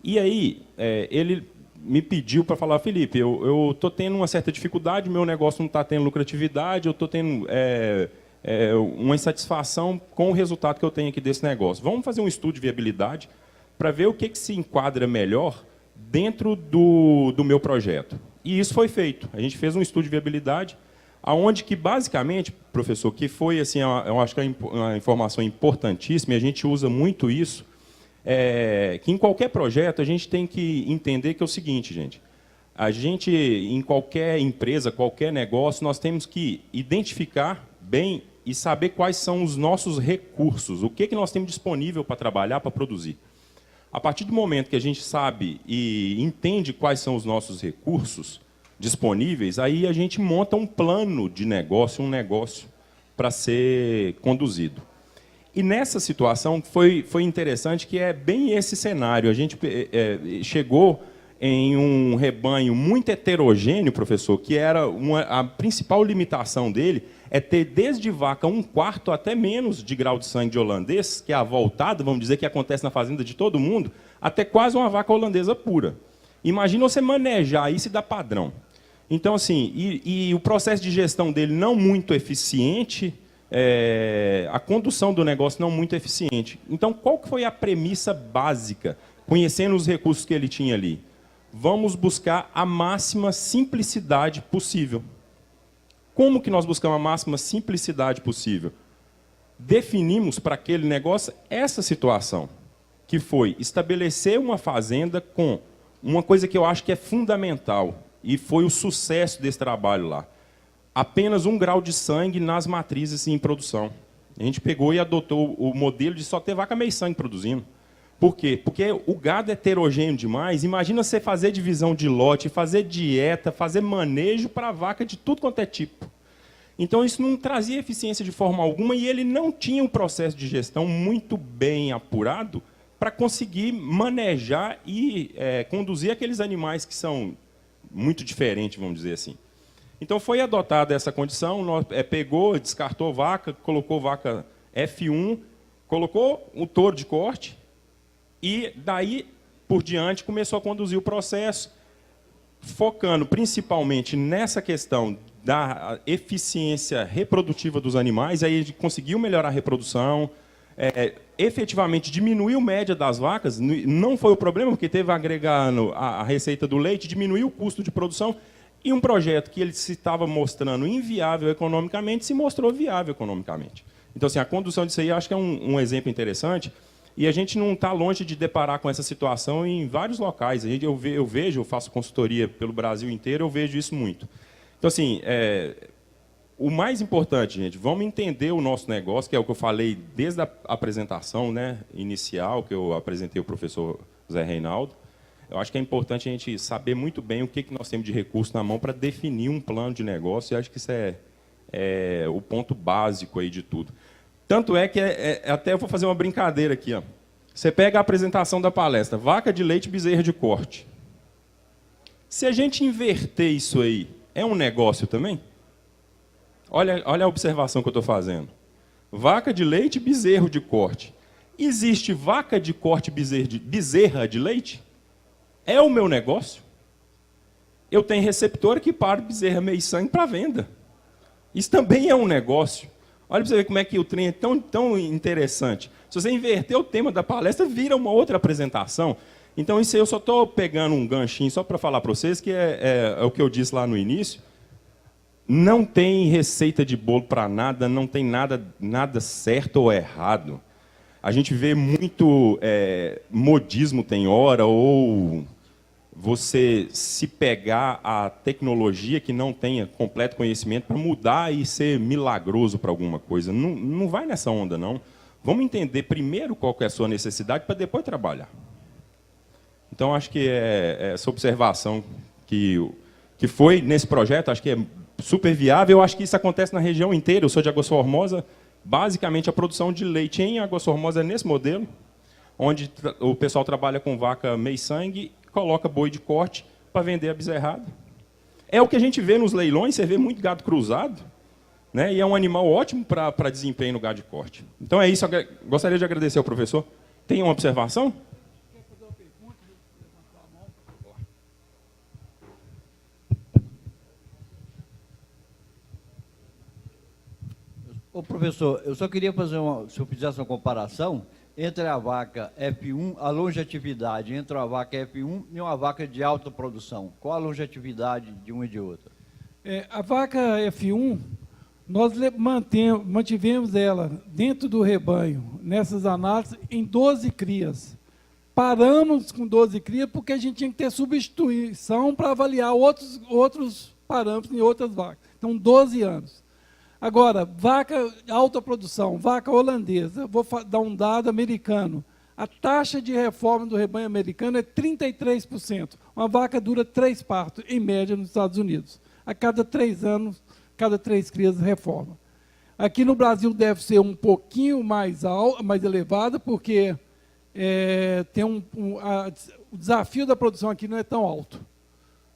E aí, ele me pediu para falar: Felipe, eu estou tendo uma certa dificuldade, meu negócio não está tendo lucratividade, eu estou tendo uma insatisfação com o resultado que eu tenho aqui desse negócio. Vamos fazer um estudo de viabilidade para ver o que se enquadra melhor dentro do meu projeto. E isso foi feito. A gente fez um estudo de viabilidade, aonde que, basicamente, professor, que foi, assim, eu acho que é uma informação importantíssima, e a gente usa muito isso, que em qualquer projeto a gente tem que entender que é o seguinte, gente: a gente, em qualquer empresa, qualquer negócio, nós temos que identificar bem e saber quais são os nossos recursos, o que nós temos disponível para trabalhar, para produzir. A partir do momento que a gente sabe e entende quais são os nossos recursos disponíveis, aí a gente monta um plano de negócio, um negócio para ser conduzido. E nessa situação foi interessante, que é bem esse cenário. A gente chegou em um rebanho muito heterogêneo, professor, que era a principal limitação dele é ter desde vaca 1/4 até menos de grau de sangue de holandês, que é a voltada, vamos dizer, que acontece na fazenda de todo mundo, até quase uma vaca holandesa pura. Imagina você manejar isso e dar padrão. Então, assim, e o processo de gestão dele não muito eficiente, a condução do negócio não muito eficiente. Então, qual que foi a premissa básica, conhecendo os recursos que ele tinha ali? Vamos buscar a máxima simplicidade possível. Como que nós buscamos a máxima simplicidade possível? Definimos para aquele negócio essa situação, que foi estabelecer uma fazenda com uma coisa que eu acho que é fundamental, e foi o sucesso desse trabalho lá: apenas 1 grau de sangue nas matrizes em produção. A gente pegou e adotou o modelo de só ter vaca meio sangue produzindo. Por quê? Porque o gado é heterogêneo demais. Imagina você fazer divisão de lote, fazer dieta, fazer manejo para vaca de tudo quanto é tipo. Então, isso não trazia eficiência de forma alguma, e ele não tinha um processo de gestão muito bem apurado para conseguir manejar e conduzir aqueles animais que são muito diferentes, vamos dizer assim. Então, foi adotada essa condição, pegou, descartou vaca, colocou vaca F1, colocou o touro de corte, e daí por diante começou a conduzir o processo, focando principalmente nessa questão da eficiência reprodutiva dos animais. Aí a gente conseguiu melhorar a reprodução, efetivamente diminuiu a média das vacas, não foi o problema, porque teve agregando a receita do leite, diminuiu o custo de produção, e um projeto que ele se estava mostrando inviável economicamente, se mostrou viável economicamente. Então, assim, a condução disso aí, eu acho que é um exemplo interessante, e a gente não está longe de deparar com essa situação em vários locais. Eu faço consultoria pelo Brasil inteiro, eu vejo isso muito. Então, assim, o mais importante, gente, vamos entender o nosso negócio, que é o que eu falei desde a apresentação, né, inicial, que eu apresentei o professor Zé Reinaldo. Eu acho que é importante a gente saber muito bem o que nós temos de recurso na mão para definir um plano de negócio, e acho que isso é o ponto básico aí de tudo. Tanto é que até eu vou fazer uma brincadeira aqui. Ó. Você pega a apresentação da palestra, vaca de leite, bezerra de corte. Se a gente inverter isso aí, é um negócio também? Olha a observação que eu estou fazendo. Vaca de leite, bezerro de corte. Existe vaca de corte, bezerra de leite? É o meu negócio? Eu tenho receptor que para bezerra meio sangue para venda. Isso também é um negócio. Olha para você ver como é que o trem é tão interessante. Se você inverter o tema da palestra, vira uma outra apresentação. Então, isso aí eu só estou pegando um ganchinho só para falar para vocês, que é o que eu disse lá no início. Não tem receita de bolo para nada, não tem nada certo ou errado. A gente vê muito modismo tem hora, ou você se pegar a tecnologia que não tenha completo conhecimento para mudar e ser milagroso para alguma coisa. Não vai nessa onda, não. Vamos entender primeiro qual que é a sua necessidade para depois trabalhar. Então, acho que essa observação que foi nesse projeto, acho que é super viável. Eu acho que isso acontece na região inteira. Eu sou de Águas Formosas. Basicamente, a produção de leite em Águas Formosas é nesse modelo, onde o pessoal trabalha com vaca meio-sangue, coloca boi de corte para vender a bezerrada. É o que a gente vê nos leilões, você vê muito gado cruzado, né? E é um animal ótimo para desempenho no gado de corte. Então é isso, eu gostaria de agradecer ao professor. Tem uma observação? Quer fazer uma pergunta? Levantar a mão. Ô, professor, eu só queria fazer se eu fizesse uma comparação entre a vaca F1, a longevidade entre a vaca F1 e uma vaca de alta produção. Qual a longevidade de uma e de outra? A vaca F1, nós mantivemos ela dentro do rebanho, nessas análises, em 12 crias. Paramos com 12 crias porque a gente tinha que ter substituição para avaliar outros parâmetros em outras vacas. Então, 12 anos. Agora, vaca alta produção, vaca holandesa, vou dar um dado americano. A taxa de reforma do rebanho americano é 33%. Uma vaca dura 3 partos, em média, nos Estados Unidos. A cada 3 anos, cada 3 crias reforma. Aqui no Brasil deve ser um pouquinho mais elevada, porque o desafio da produção aqui não é tão alto.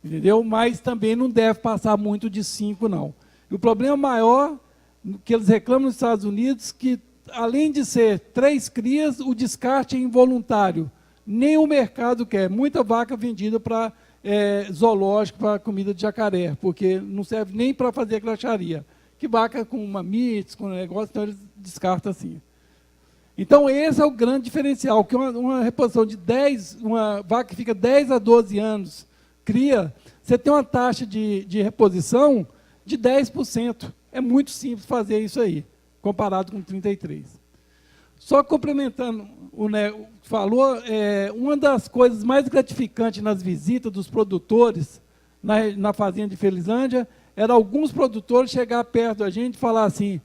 Entendeu? Mas também não deve passar muito de 5, não. E o problema maior que eles reclamam nos Estados Unidos, que além de ser 3 crias, o descarte é involuntário. Nem o mercado quer. Muita vaca vendida para zoológico, para comida de jacaré, porque não serve nem para fazer cracharia. Que vaca com mamites, com negócio, então eles descartam assim. Então, esse é o grande diferencial, que uma reposição de 10, uma vaca que fica 10 a 12 anos, cria, você tem uma taxa de reposição de 10%. É muito simples fazer isso aí, comparado com 33%. Só complementando o que falou, uma das coisas mais gratificantes nas visitas dos produtores na fazenda de Felizlândia era alguns produtores chegar perto da gente e falar assim: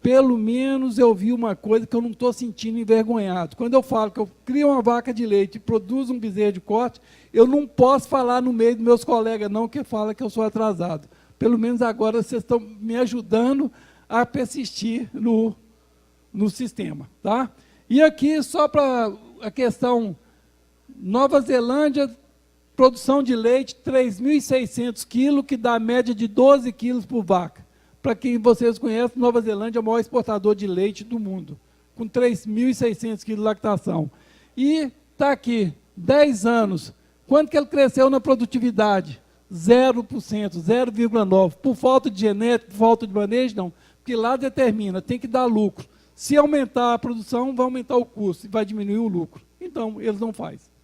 pelo menos eu vi uma coisa que eu não estou sentindo envergonhado. Quando eu falo que eu crio uma vaca de leite e produzo um bezerro de corte, eu não posso falar no meio dos meus colegas, não, que fala que eu sou atrasado. Pelo menos agora vocês estão me ajudando a persistir no sistema. Tá? E aqui, só para a questão, Nova Zelândia produção de leite 3.600 quilos, que dá a média de 12 quilos por vaca. Para quem vocês conhecem, Nova Zelândia é o maior exportador de leite do mundo, com 3.600 quilos de lactação. E está aqui, 10 anos. Quanto que ele cresceu na produtividade? 0%, 0,9%. Por falta de genética, por falta de manejo, não. Porque lá determina, tem que dar lucro. Se aumentar a produção, vai aumentar o custo e vai diminuir o lucro. Então, eles não fazem.